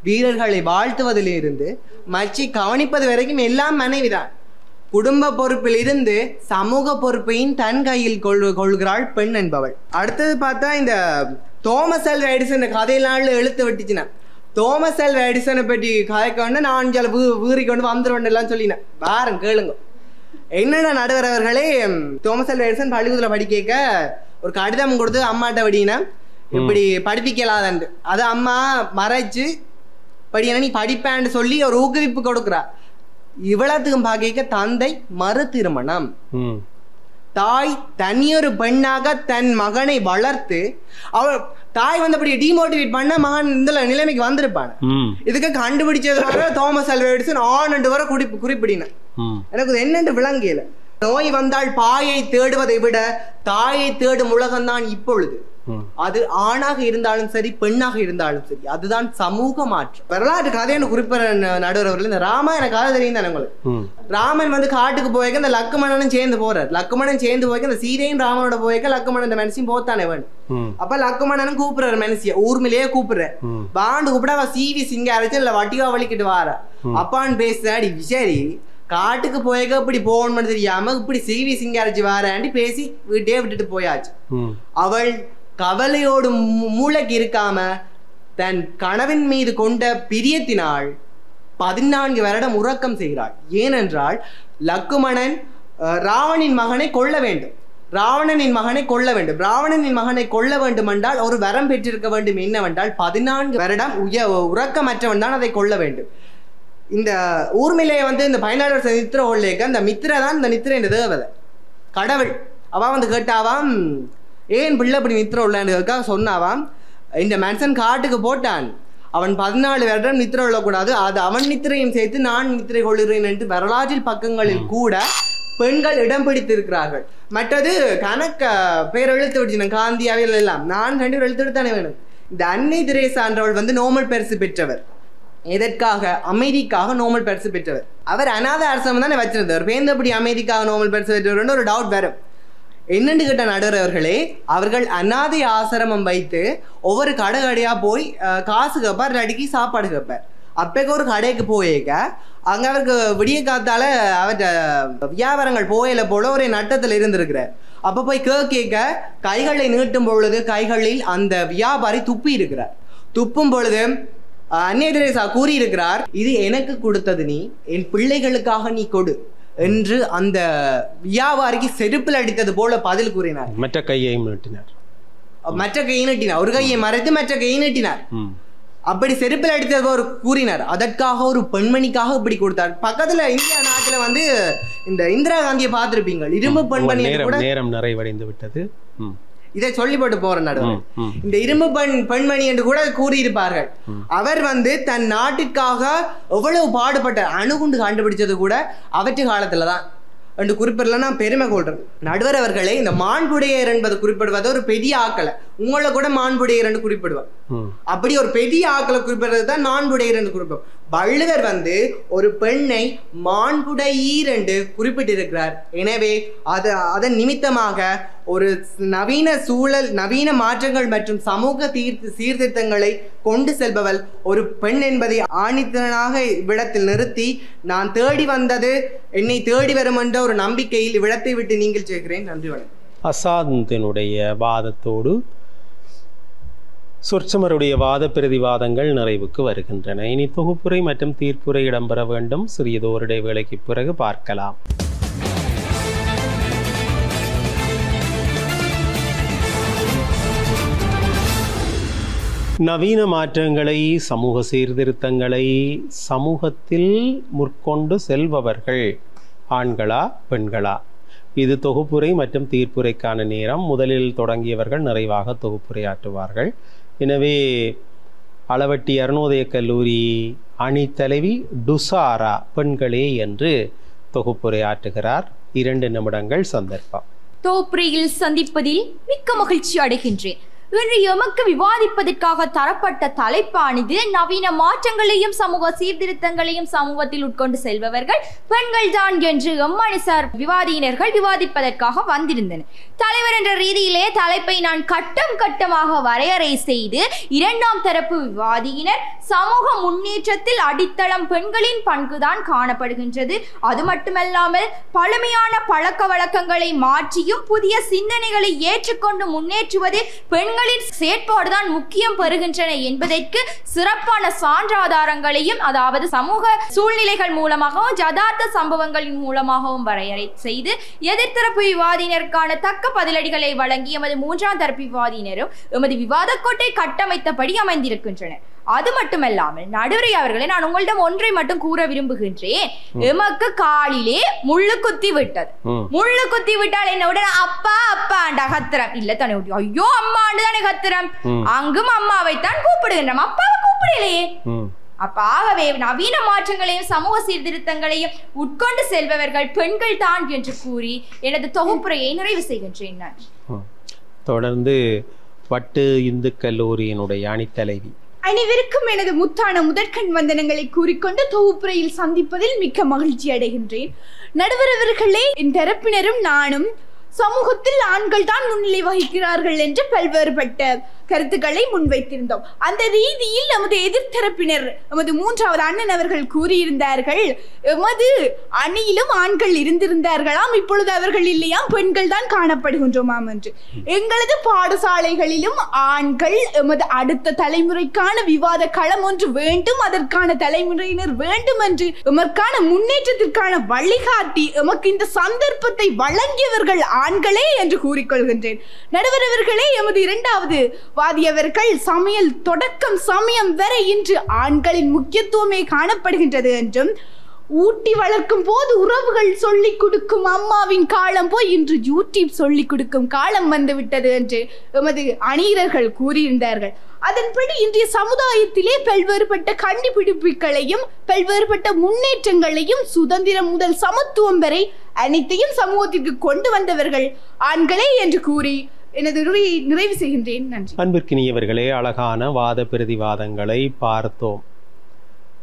வீரர்களை வாழ்த்துவதிலிருந்து மச்சி கவனிப்பது வரைக்கும் எல்லாம் மனைவிதான். குடும்ப பொறுப்பில் இருந்து சமூக பொறுப்பையும் தன் கையில் கொள்கிறாள் பெண் என்பவள். அடுத்தது பார்த்தா இந்த தோமஸ் அல்வா எடிசன் கதையினால எழுத்து விட்டுச்சுன்னா, தோமஸ் அல்வா எடிசனை பற்றி கதைக்க நான் வீறி கொண்டு வந்துருவேன் எல்லாம் சொல்லினேன். பாருங்க கேளுங்க என்னென்ன. நடுவர் அவர்களே, தோமஸ் அல்வா எடிசன் பள்ளிக்கூடத்துல படிக்க ஒரு கடிதம் கொடுத்து அம்மாட்ட படினா இப்படி படிப்பிக்கலாதண்டு, அது அம்மா மறைச்சு படினா நீ படிப்பேன்னு சொல்லி ஒரு ஊக்குவிப்பு கொடுக்குறா. இவ்வளத்துக்கும் பாக்க தந்தை மறு திருமணம், தாய் தனியொரு பெண்ணாக தன் மகனை வளர்த்து அவள் தாய் வந்து அப்படி டிமோட்டிவேட் பண்ண மகன் இந்த நிலைமைக்கு வந்திருப்பான். இதுக்கு கண்டுபிடிச்சது தோமஸ் அல்வா எடிசன் ஆண்டு வர குறிப்பிடின. எனக்கு என்னென்று விளங்கல. நோய் வந்தால் பாயை தேடுவதை விட தாயை தேடும் உலகம்தான் இப்பொழுது. அது ஆணாக இருந்தாலும் சரி பெண்ணாக இருந்தாலும் சரி, அதுதான் சமூக மாற்றம். வரலாற்று கதைன்னு குறிப்பிட நடுவர் அவர்கள் இந்த ராமாயண கதை தெரியும் தானே உங்களுக்கு. ராமன் வந்து காட்டுக்கு போய்க்க இந்த லக்குமணனும் சேர்ந்து போறார். லக்குமணன் சேர்ந்து போய்க்க இந்த சீதையும் ராமனோட போய்க்க லக்குமணன் மனசையும் போத்தானே வேணும். அப்ப லக்குமணனும் கூப்பிடுறாரு மனசிய ஊர்மிலேயே கூப்பிடுற பாண்டு கூப்பிட அவ சீவி சிங்க அரைச்சு இல்ல வட்டிவா வலிக்கிட்டு வார அப்பான்னு பேசுறாடி சரி காட்டுக்கு போயக்க இப்படி போகணும்னு தெரியாம இப்படி சீவி சிங்க அரைச்சு வாராண்டி பேசி வீட்டே விட்டுட்டு போயாச்சு. அவள் கவலையோடு மூளைக்கு இருக்காம தன் கணவன் மீது கொண்ட பிரியத்தினால் 14 வருடம் உறக்கம் செய்கிறாள். ஏனென்றால் லக்குமணன் ராவணின் மகனை கொல்ல வேண்டும். ராவணனின் மகனை கொல்ல வேண்டும் என்றால் ஒரு வரம் பெற்றிருக்க வேண்டும். என்னவென்றால் 14 வருடம் உறக்கமற்றவன் தான் அதை கொல்ல வேண்டும். இந்த ஊர்மிலையை வந்து இந்த 14 வருஷம் நித்திர கொள்ளைக்க அந்த மித்திரை தான் இந்த நித்திரை என்ற தேவதை கடவுள். அவ வந்து கேட்டாவாம் ஏன் பிள்ளை இப்படி நித்திர உள்ளான்னு சொன்னாவாம். இந்த மனுஷன் காட்டுக்கு போட்டான், அவன் 14 வருடம் நித்திர கொள்ளக்கூடாது, அது அவன் நித்திரையும் சேர்த்து நான் நித்திரை கொள்கிறேன் என்று வரலாற்றில் பக்கங்களில் கூட பெண்கள் இடம் பிடித்திருக்கிறார்கள். மற்றது கணக்க பேர் எழுத்து விடுச்சு காந்தியாவில் எல்லாம் நான் 2 எழுத்துத்தானே வேணும். இந்த அன்னை திரேசான்றவள் வந்து நோபல் பரிசு பெற்றவர். எதற்காக? அமைதிக்காக நோபல் பரிசு பெற்றவர். அவர் அநாத அரசம் தானே வச்சிருந்தவர். பேந்தபடி அமைதிக்காக நோபல் பரிசு பெற்றவர் ஒரு டவுட் வரும். என்னென்று கேட்ட நடுவர் அவர்களே, அவர்கள் அநாதை ஆசிரமம் வைத்து ஒவ்வொரு கடையா போய் காசு கேட்பார், அடிக்கி சாப்பாடு கேட்பார். அப்பக்கு ஒரு கடைக்கு போயேக்க அங்க அவருக்கு விடிய காத்தால அவற்ற வியாபாரங்கள் போயில போல ஒரு நட்டத்தில் இருந்திருக்கிறார். அப்ப போய் கேட்க கைகளை நீட்டும் பொழுது கைகளில் அந்த வியாபாரி துப்பி இருக்கிறார். துப்பும் பொழுது அன்னை தெரேசா கூறியிருக்கிறார், இது எனக்கு கொடுத்தது நீ, என் பிள்ளைகளுக்காக நீ கொடு என்று அந்த வியாபாரிக்கு செருப்பில் அடித்தது போல பதில் கூறினார். மற்ற கையை நீட்டினார். ஒரு கையை மறைத்து மற்ற கையை நீட்டினார். அப்படி செருப்பில் அடித்தது ஒரு கூறினார். அதற்காக ஒரு பெண்மணிக்காக இப்படி கொடுத்தார். பக்கத்துல இந்தியா நாட்டுல வந்து இந்த இந்திரா காந்தியை பார்த்திருப்பீங்க. இரும்பு பெண்மணி கூட நேரம் நிறைவடைந்து விட்டது. இதை சொல்லி போட்டு போற நடுவர் இந்த இரும்பு பெண்மணி என்று கூட கூறியிருப்பார்கள். அவர் வந்து தன் நாட்டிற்காக எவ்வளவு பாடுபட்ட அணுகுண்டு கண்டுபிடிச்சது கூட அவற்று காலத்துலதான் என்று குறிப்பிடல. நான் பெருமை கொள்றேன். நடுவர் அவர்களே, இந்த மாண்புடையர் என்பது குறிப்பிடுவது ஒரு பெரிய ஆக்களை உங்களை கூட மாண்புடையர் என்று குறிப்பிடுவார். அப்படி ஒரு பெரிய ஆக்களை குறிப்பிடுறது தான் மாண்புடையர் என்று குறிப்பிடும். வள்ளுவர் வந்து ஒரு பெண்ணை மாண்புடையீர் என்று குறிப்பிட்டிருக்கிறார். எனவே அதன் நிமித்தமாக ஒரு நவீன சூழல், நவீன மாற்றங்கள் மற்றும் சமூக சீர்திருத்தங்களை கொண்டு செல்பவள் ஒரு பெண் என்பதை ஆணித்தனாக இவ்விடத்தில் நிறுத்தி நான் தேடி வந்தது என்னை தேடி வரும் என்ற ஒரு நம்பிக்கையில் இவ்விடத்தை விட்டு நீங்கள் சேர்க்கிறேன். நன்றி, வணக்கம். அசாந்தினுடைய வாதத்தோடு சொற்சமருடைய வாத பிரதிவாதங்கள் நிறைவுக்கு வருகின்றன. இனி தொகுப்புரை மற்றும் தீர்ப்புரை இடம்பெற வேண்டும். சிறியதோர் இடைவேளைக்கு பிறகு பார்க்கலாம். நவீன மாற்றங்களை, சமூக சீர்திருத்தங்களை சமூகத்தில் முற்கொண்டு செல்பவர்கள் ஆண்களா பெண்களா? இது தொகுப்புரை மற்றும் தீர்ப்புரைக்கான நேரம். முதலில் தொடங்கியவர்கள் நிறைவாக தொகுப்புரையாற்றுவார்கள். எனவே அளவட்டி அருணோதய கல்லூரி அணித்தலைவி டுசாரா பெண்களே என்று தொகுப்புரையாற்றுகிறார். 2 நிமிடங்கள் சந்தர்ப்பம். தொகுப்புரையில் சந்திப்பதில் மிக்க மகிழ்ச்சி அடைகின்றேன். இன்று எமக்கு விவாதிப்பதற்காக தரப்பட்ட தலைப்பானது நவீன மாற்றங்களையும் சமூக சீர்திருத்தங்களையும் சமூகத்தில் உட்கொண்டு செல்பவர்கள் பெண்கள் தான் என்று எம்மானிசார் விவாதியினர்கள் விவாதிப்பதற்காக வந்திருந்தனர். தலைவர் என்ற ரீதியிலே தலைப்பை நான் கட்டம் கட்டமாக வரையறை செய்து 2ஆம் தரப்பு விவாதியினர் சமூக முன்னேற்றத்தில் அடித்தளம் பெண்களின் பங்குதான் காணப்படுகின்றது. அது மட்டுமல்லாமல் பழமையான பழக்க வழக்கங்களை மாற்றியும் புதிய சிந்தனைகளை ஏற்றுக்கொண்டு முன்னேற்றுவது பெண்களின் செயற்பாடுதான் முக்கியம் பெறுகின்றன என்பதற்கு சிறப்பான சான்றாதாரங்களையும், அதாவது சமூக சூழ்நிலைகள் மூலமாகவும் யதார்த்த சம்பவங்களின் மூலமாகவும் வரையறை செய்து எதிர்த்தரப்பு விவாதியினருக்கான தக்க பதிலடிகளை வழங்கி எமது 3ஆம் தரப்பு விவாதியினரும் எமது விவாதக்கோட்டை கட்டமைத்தபடி அமைந்திருக்கின்றனர். அது மட்டுமல்லாமல் நடுவரை அவர்களை நான் உங்களிடம் ஒன்றை மட்டும் கூற விரும்புகின்றேன். எமக்கு காலிலே முள்ளு குத்தி விட்டது. முள்ளு குத்தி விட்டால் என்ன உடனே அப்பா அப்பாண்டா கத்திரம் இல்ல தானே, ஐயோ அம்மாண்டு தானே கத்திரம். அங்கும் அம்மாவைத்தான் கூப்பிடுகின்றோம், அப்பாவை கூப்பிடலையே. அப்ப ஆகவே நவீன மாற்றங்களையும் சமூக சீர்திருத்தங்களையும் உட்கொண்டு செல்பவர்கள் பெண்கள் தான் என்று கூறி எனது தொகுப்புரையை நிறைவு செய்கின்றேன். நான் தொடர்ந்து வட்டு இந்து கல்லூரியினுடைய அணித்தலைவி. அனைவருக்கும் எனது முத்தான முதற்கண் வந்தனங்களை கூறிக்கொண்டு தொகுப்புரையில் சந்திப்பதில் மிக்க மகிழ்ச்சி அடைகின்றேன். நடுவர் அவர்களே, என் தரப்பினரும் நானும் சமூகத்தில் ஆண்கள் தான் முன்னிலை வகிக்கிறார்கள் என்று பல்வேறுபட்ட கருத்துக்களை முன்வைத்திருந்தோம். அந்த ரீதியில் நமது எதிர்த்தரப்பினர், நமது மூன்றாவது அண்ணன் அவர்கள் கூறியிருந்தார்கள், எமது அணியிலும் ஆண்கள் இருந்திருந்தார்களாம், இப்பொழுது அவர்கள் இல்லையாம், பெண்கள் தான் காணப்படுகின்றோமாம் என்று. எங்களது பாடசாலைகளிலும் ஆண்கள் எமது அடுத்த தலைமுறைக்கான விவாத களம் ஒன்று வேண்டும், அதற்கான தலைமுறையினர் வேண்டும் என்று எமக்கான முன்னேற்றத்திற்கான வழிகாட்டி எமக்கு இந்த சந்தர்ப்பத்தை வழங்கியவர்கள் ஆண்களே என்று கூறிக்கொள்கின்றேன். நடுவர் அவர்களே, எமது இரண்டாவது வாதியவர்கள் சமையல் தொடக்கம் சமயம் வரை இன்று ஆண்களின் முக்கியத்துவமே காணப்படுகின்றது என்றும், ஊட்டி வளர்க்கும் போது உறவுகள் சொல்லிக் கொடுக்கும் அம்மாவின் காலம் போய் இன்று யூடியூப் சொல்லிக் கொடுக்கும் காலம் வந்துவிட்டது என்று எமது அணியினர்கள் கூறியிருந்தார்கள். அதன்படி இன்றைய சமுதாயத்திலே பல்வேறுபட்ட கண்டுபிடிப்புகளையும் பல்வேறுபட்ட முன்னேற்றங்களையும் சுதந்திரம் முதல் சமத்துவம் வரை அனைத்தையும் சமூகத்திற்கு கொண்டு வந்தவர்கள் ஆண்களே என்று கூறி எனது உரையை நிறைவு செய்கின்றேன். நன்றி. அன்பிற்கினியவர்களே, அழகான வாத பிரதிவாதங்களை பார்த்தோம்.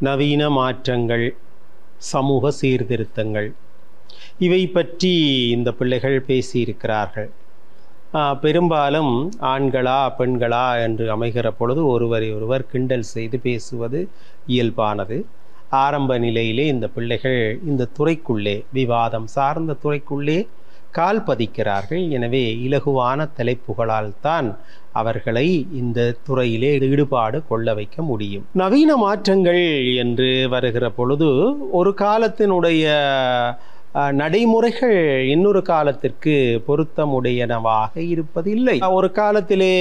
நவீன மாற்றங்கள், சமூக சீர்திருத்தங்கள், இவை பற்றி இந்த பிள்ளைகள் பேசியிருக்கிறார்கள். பெரும்பாலும் ஆண்களா பெண்களா என்று அமைகிற பொழுது ஒருவரை ஒருவர் கிண்டல் செய்து பேசுவது இயல்பானது. ஆரம்ப நிலையிலே இந்த பிள்ளைகள் இந்த துறைக்குள்ளே, விவாதம் சார்ந்த துறைக்குள்ளே கால் பதிக்கிறார்கள். எனவே இலகுவான தலைப்புகளால் தான் அவர்களை இந்த துறையிலே ஈடுபாடு கொள்ள வைக்க முடியும். நவீன மாற்றங்கள் என்று வருகிற பொழுது ஒரு காலத்தினுடைய நடைமுறைகள் இன்னொரு காலத்திற்கு பொருத்தமுடையனவாக இருப்பதில்லை. ஒரு காலத்திலே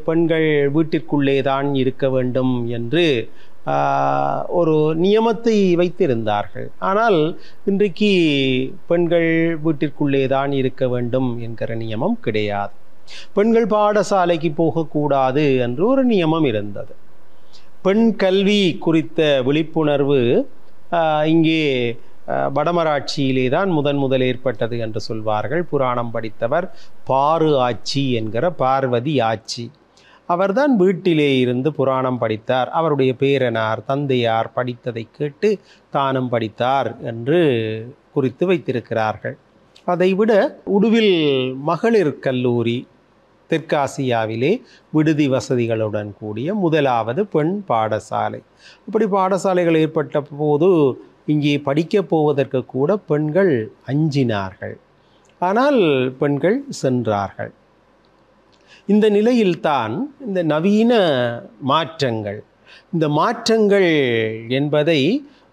பெண்கள் வீட்டிற்குள்ளே தான் இருக்க வேண்டும் என்று ஒரு நியமத்தை வைத்திருந்தார்கள். ஆனால் இன்றைக்கு பெண்கள் வீட்டிற்குள்ளே தான் இருக்க வேண்டும் என்கிற நியமம் கிடையாது. பெண்கள் பாடசாலைக்கு போகக்கூடாது என்று ஒரு நியமம் இருந்தது. பெண் கல்வி குறித்த விழிப்புணர்வு இங்கே வடமராட்சியிலே தான் முதல் ஏற்பட்டது என்று சொல்வார்கள். புராணம் படித்தவர் பாரு ஆட்சி என்கிற பார்வதி ஆட்சி. அவர்தான் வீட்டிலே இருந்து புராணம் படித்தார். அவருடைய பேரனார் தந்தையார் படித்ததை கேட்டு தானும் படித்தார் என்று குறித்து வைத்திருக்கிறார்கள். அதைவிட உடுவில் மகளிர் கல்லூரி தெற்காசியாவிலே விடுதி வசதிகளுடன் கூடிய முதலாவது பெண் பாடசாலை. அப்படி பாடசாலைகள் ஏற்பட்ட போது இங்கே படிக்கப் போவதற்கு கூட பெண்கள் அஞ்சினார்கள். ஆனால் பெண்கள் சென்றார்கள். இந்த நிலையில்தான் இந்த நவீன மாற்றங்கள், இந்த மாற்றங்கள் என்பதை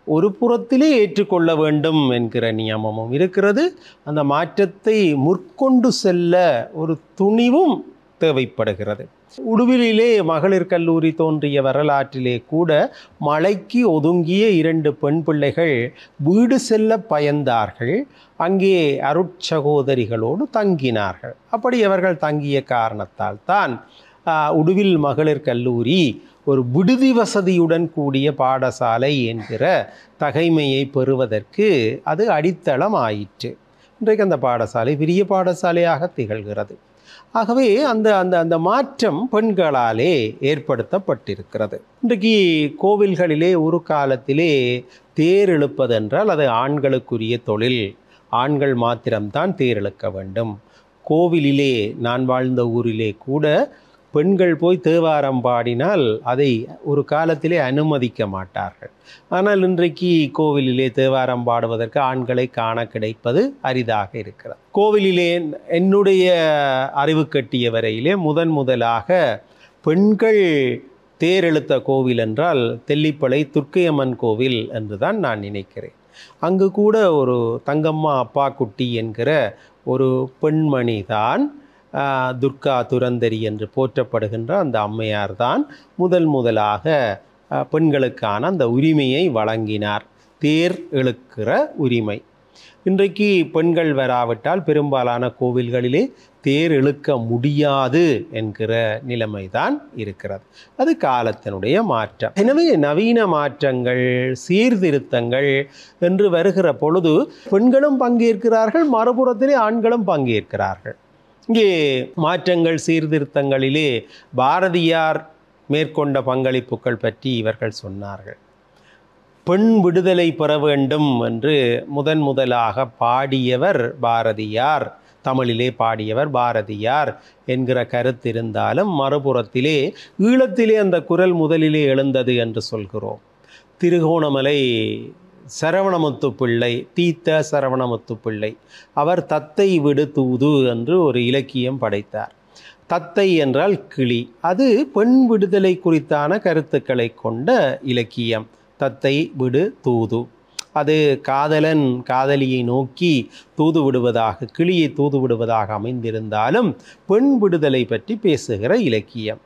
ஒரு புறத்திலே ஏற்றுக்கொள்ள வேண்டும் என்கிற நியமமும் இருக்கிறது. அந்த மாற்றத்தை முற்கொண்டு செல்ல ஒரு துணிவும் தேவைப்படுகிறது. உடுவிலே மகளிர் கல்லூரி தோன்றிய வரலாற்றிலே கூட மழைக்கு ஒதுங்கிய 2 பெண் பிள்ளைகள் வீடு செல்ல பயந்தார்கள். அங்கே அருட்சகோதரிகளோடு தங்கினார்கள். அப்படி அவர்கள் தங்கிய காரணத்தால் தான் உடுவில் மகளிர் கல்லூரி ஒரு விடுதி வசதியுடன் கூடிய பாடசாலை என்கிற தகைமையை பெறுவதற்கு அது அடித்தளம் ஆயிற்று. இன்றைக்கு அந்த பாடசாலை பெரிய பாடசாலையாக திகழ்கிறது. ஆகவே அந்த அந்த அந்த மாற்றம் பெண்களாலே ஏற்படுத்தப்பட்டிருக்கிறது. இன்றைக்கு கோவில்களிலே ஒரு காலத்திலே தேர் இழுப்பதென்றால் அது ஆண்களுக்குரிய தொழில். ஆண்கள் மாத்திரம்தான் தேர் இழுக்க வேண்டும். கோவிலிலே, நான் வாழ்ந்த ஊரிலே கூட பெண்கள் போய் தேவாரம் பாடினால் அதை ஒரு காலத்திலே அனுமதிக்க மாட்டார்கள். ஆனால் இன்றைக்கு கோவிலிலே தேவாரம் பாடுவதற்கு ஆண்களை காண கிடைப்பது அரிதாக இருக்கிறது. கோவிலிலே என்னுடைய அறிவு கட்டிய வரையிலே முதலாக பெண்கள் தேரெழுத்த கோவில் என்றால் தெல்லிப்பளை துர்க்கையம்மன் கோவில் என்று தான் நான் நினைக்கிறேன். அங்கு கூட ஒரு தங்கம்மா அப்பா குட்டி என்கிற ஒரு பெண்மணி தான், துர்கா துரந்தரி என்று போற்றப்படுகின்ற அந்த அம்மையார் தான் முதலாக பெண்களுக்கான அந்த உரிமையை வழங்கினார், தேர் இழுக்கிற உரிமை. இன்றைக்கு பெண்கள் வராவிட்டால் பெரும்பாலான கோவில்களிலே தேர் இழுக்க முடியாது என்கிற நிலைமைதான் இருக்கிறது. அது காலத்தினுடைய மாற்றம். எனவே நவீன மாற்றங்கள், சீர்திருத்தங்கள் என்று வருகிற பொழுது பெண்களும் பங்கேற்கிறார்கள், மறுபுறத்திலே ஆண்களும் பங்கேற்கிறார்கள். இங்கே மாற்றங்கள் சீர்திருத்தங்களிலே பாரதியார் மேற்கொண்ட பங்களிப்புகள் பற்றி இவர்கள் சொன்னார்கள். பெண் விடுதலை பெற வேண்டும் என்று முதலாக பாடியவர் பாரதியார், தமிழிலே பாடியவர் பாரதியார் என்கிற கருத்து இருந்தாலும், மறுபுறத்திலே ஈழத்திலே அந்த குரல் முதலிலே எழுந்தது என்று சொல்கிறோம். திருகோணமலை சரவணமுத்து பிள்ளை, தீத்த சரவணமுத்து பிள்ளை, அவர் தத்தை விடு தூது என்று ஒரு இலக்கியம் படைத்தார். தத்தை என்றால் கிளி, அது பெண் விடுதலை குறித்தான கருத்துக்களை கொண்ட இலக்கியம். தத்தை விடு தூது, அது காதலன் காதலியை நோக்கி தூது விடுவதாக, கிளியை தூது விடுவதாக அமைந்திருந்தாலும் பெண் விடுதலை பற்றி பேசுகிற இலக்கியம்.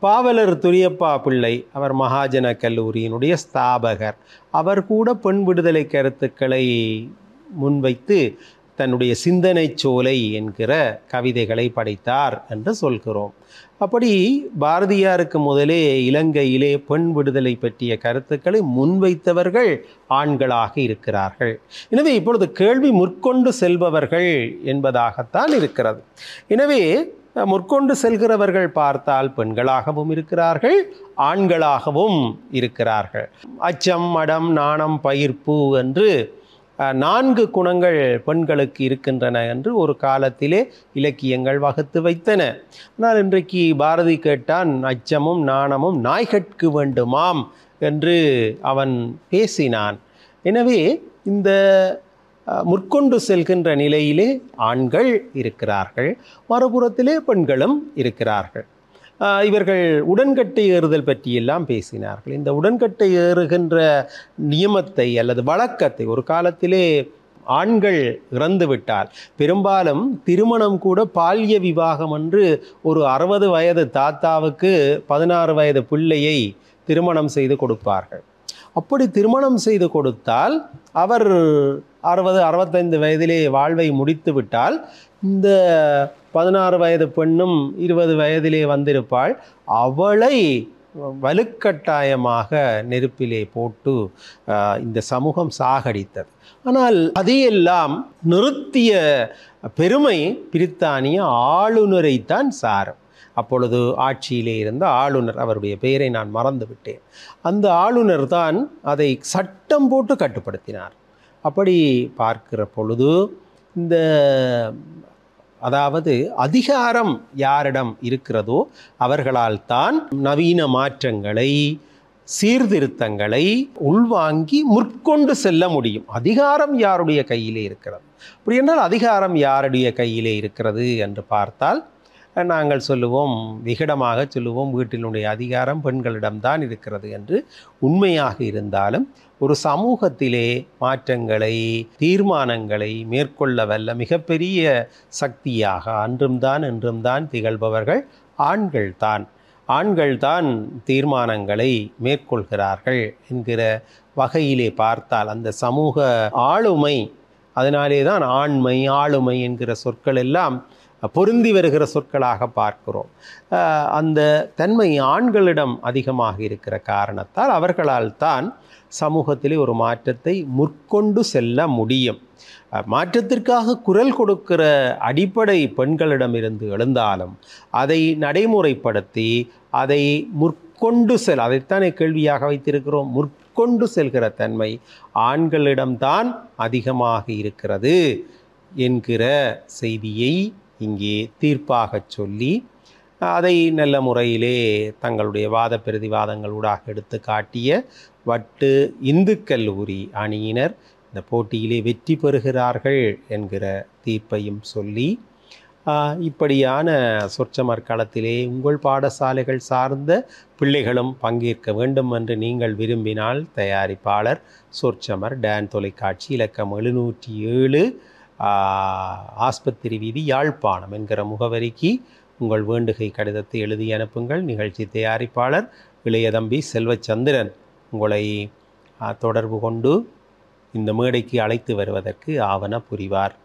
பாவலர் துரியப்பா பிள்ளை, அவர் மகாஜன கல்லூரியினுடைய ஸ்தாபகர், அவர் கூட பெண் விடுதலை கருத்துக்களை முன்வைத்து தன்னுடைய சிந்தனை சோலை என்கிற கவிதைகளை படைத்தார் என்று சொல்கிறோம். அப்படி பாரதியாருக்கு முதலே இலங்கையிலே பெண் விடுதலை பற்றிய கருத்துக்களை முன்வைத்தவர்கள் ஆண்களாக இருக்கிறார்கள். எனவே இப்பொழுது கேள்வி முற்கொண்டு செல்பவர்கள் என்பதாகத்தான் இருக்கிறது. எனவே முற்கொண்டு செல்கிறவர்கள் பார்த்தால் பெண்களாகவும் இருக்கிறார்கள், ஆண்களாகவும் இருக்கிறார்கள். அச்சம், மடம், நாணம், பயிர்ப்பு என்று 4 குணங்கள் பெண்களுக்கு இருக்கின்றன என்று ஒரு காலத்திலே இலக்கியங்கள் வகுத்து வைத்தன. ஆனால் இன்றைக்கு பாரதி கேட்டான், அச்சமும் நாணமும் நாய்கட்கு வேண்டுமாம் என்று அவன் பேசினான். எனவே இந்த முற்கொண்டு செல்கின்ற நிலையிலே ஆண்கள் இருக்கிறார்கள், மறுபுறத்திலே பெண்களும் இருக்கிறார்கள். இவர்கள் உடன்கட்டை ஏறுதல் பற்றியெல்லாம் பேசினார்கள். இந்த உடன்கட்டை ஏறுகின்ற நியமத்தை அல்லது வழக்கத்தை, ஒரு காலத்திலே ஆண்கள் இறந்து விட்டால் பெரும்பாலும் திருமணம் கூட பால்ய விவாகம் என்று ஒரு 60 வயது தாத்தாவுக்கு 16 வயது பிள்ளையை திருமணம் செய்து கொடுப்பார்கள். அப்படி திருமணம் செய்து கொடுத்தால் அவர் 60-65 வயதிலே வாழ்வை முடித்து விட்டால் இந்த 16 வயது பெண்ணும் 20 வயதிலே வந்திருப்பாள். அவளை வலுக்கட்டாயமாக நெருப்பிலே போட்டு இந்த சமூகம் சாகடித்தது. ஆனால் அதையெல்லாம் நிறுத்திய பெருமை பிரித்தானிய ஆளுநரைத்தான் சாரும். அப்பொழுது ஆட்சியிலே இருந்த ஆளுநர், அவருடைய பெயரை நான் மறந்து விட்டேன், அந்த ஆளுநர் தான் அதை சட்டம் போட்டு கட்டுப்படுத்தினார். அப்படி பார்க்கிற பொழுது இந்த அதாவது அதிகாரம் யாரிடம் இருக்கிறதோ அவர்களால் தான் நவீன மாற்றங்களை சீர்திருத்தங்களை உள்வாங்கி முற்கொண்டு செல்ல முடியும். அதிகாரம் யாருடைய கையிலே இருக்கிறது? அப்படி என்றால் அதிகாரம் யாருடைய கையிலே இருக்கிறது என்று பார்த்தால் நாங்கள் சொல்லுவோம், விகடமாக சொல்லுவோம், வீட்டினுடைய அதிகாரம் பெண்களிடம்தான் இருக்கிறது என்று. உண்மையாக இருந்தாலும் ஒரு சமூகத்திலே மாற்றங்களை தீர்மானங்களை மேற்கொள்ள வல்ல மிகப்பெரிய சக்தியாக அன்றும் தான் திகழ்பவர்கள் ஆண்கள்தான். ஆண்கள்தான் தீர்மானங்களை மேற்கொள்கிறார்கள் என்கிற வகையிலே பார்த்தால் அந்த சமூக ஆளுமை, அதனாலே தான் ஆண்மை ஆளுமை என்கிற சொற்கள் எல்லாம் பொருந்தி வருகிற சொற்களாக பார்க்கிறோம். அந்த தன்மை ஆண்களிடம் அதிகமாக இருக்கிற காரணத்தால் அவர்களால் தான் சமூகத்திலே ஒரு மாற்றத்தை முற்கொண்டு செல்ல முடியும். மாற்றத்திற்காக குரல் கொடுக்கிற அடிப்படை பெண்களிடமிருந்து எழுந்தாலும் அதை நடைமுறைப்படுத்தி அதை முற்கொண்டு அதைத்தானே கேள்வியாக வைத்திருக்கிறோம். முற்கொண்டு செல்கிற தன்மை ஆண்களிடம்தான் அதிகமாக இருக்கிறது என்கிற செய்தியை இங்கே தீர்ப்பாக சொல்லி அதை நல்ல முறையிலே தங்களுடைய வாத பிரதிவாதங்களூடாக எடுத்து காட்டிய வட்டு இந்து கல்லூரி அணியினர் இந்த போட்டியிலே வெற்றி பெறுகிறார்கள் என்கிற தீர்ப்பையும் சொல்லி, இப்படியான சொற்சமர் களத்திலே உங்கள் பாடசாலைகள் சார்ந்த பிள்ளைகளும் பங்கேற்க வேண்டும் என்று நீங்கள் விரும்பினால் தயாரிப்பாளர் சொற்சமர் டான் தொலைக்காட்சி இலக்கம் 707 ஆஸ்பத்திரி வீதி யாழ்ப்பாணம் என்கிற முகவரிக்கு உங்கள் வேண்டுகை கடிதத்தை எழுதி அனுப்புங்கள். நிகழ்ச்சி தயாரிப்பாளர் இளையதம்பி செல்வச்சந்திரன் உங்களை தொடர்பு கொண்டு இந்த மேடைக்கு அழைத்து வருவதற்கு ஆவன புரிவார்.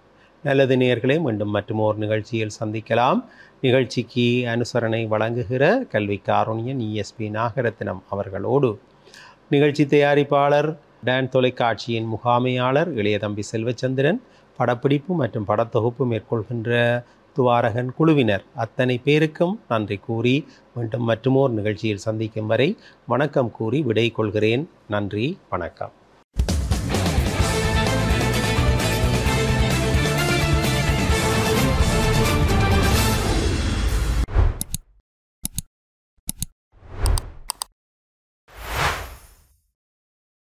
நல்லது நேயர்களே, மீண்டும் மற்றும் ஒரு நிகழ்ச்சியில் சந்திக்கலாம். நிகழ்ச்சிக்கு அனுசரணை வழங்குகிற கல்வி காருண்யன் ESP நாகரத்னம் அவர்களோடு நிகழ்ச்சி தயாரிப்பாளர் டான் தொலைக்காட்சியின் முகாமையாளர் இளையதம்பி செல்வச்சந்திரன், படப்பிடிப்பு மற்றும் படத்தொகுப்பு மேற்கொள்கின்ற துவாரகன் குழுவினர் அத்தனை பேருக்கும் நன்றி கூறி மீண்டும் மற்றுமோர் நிகழ்ச்சியில் சந்திக்கும் வரை வணக்கம் கூறி விடை கொள்கிறேன். நன்றி, வணக்கம்.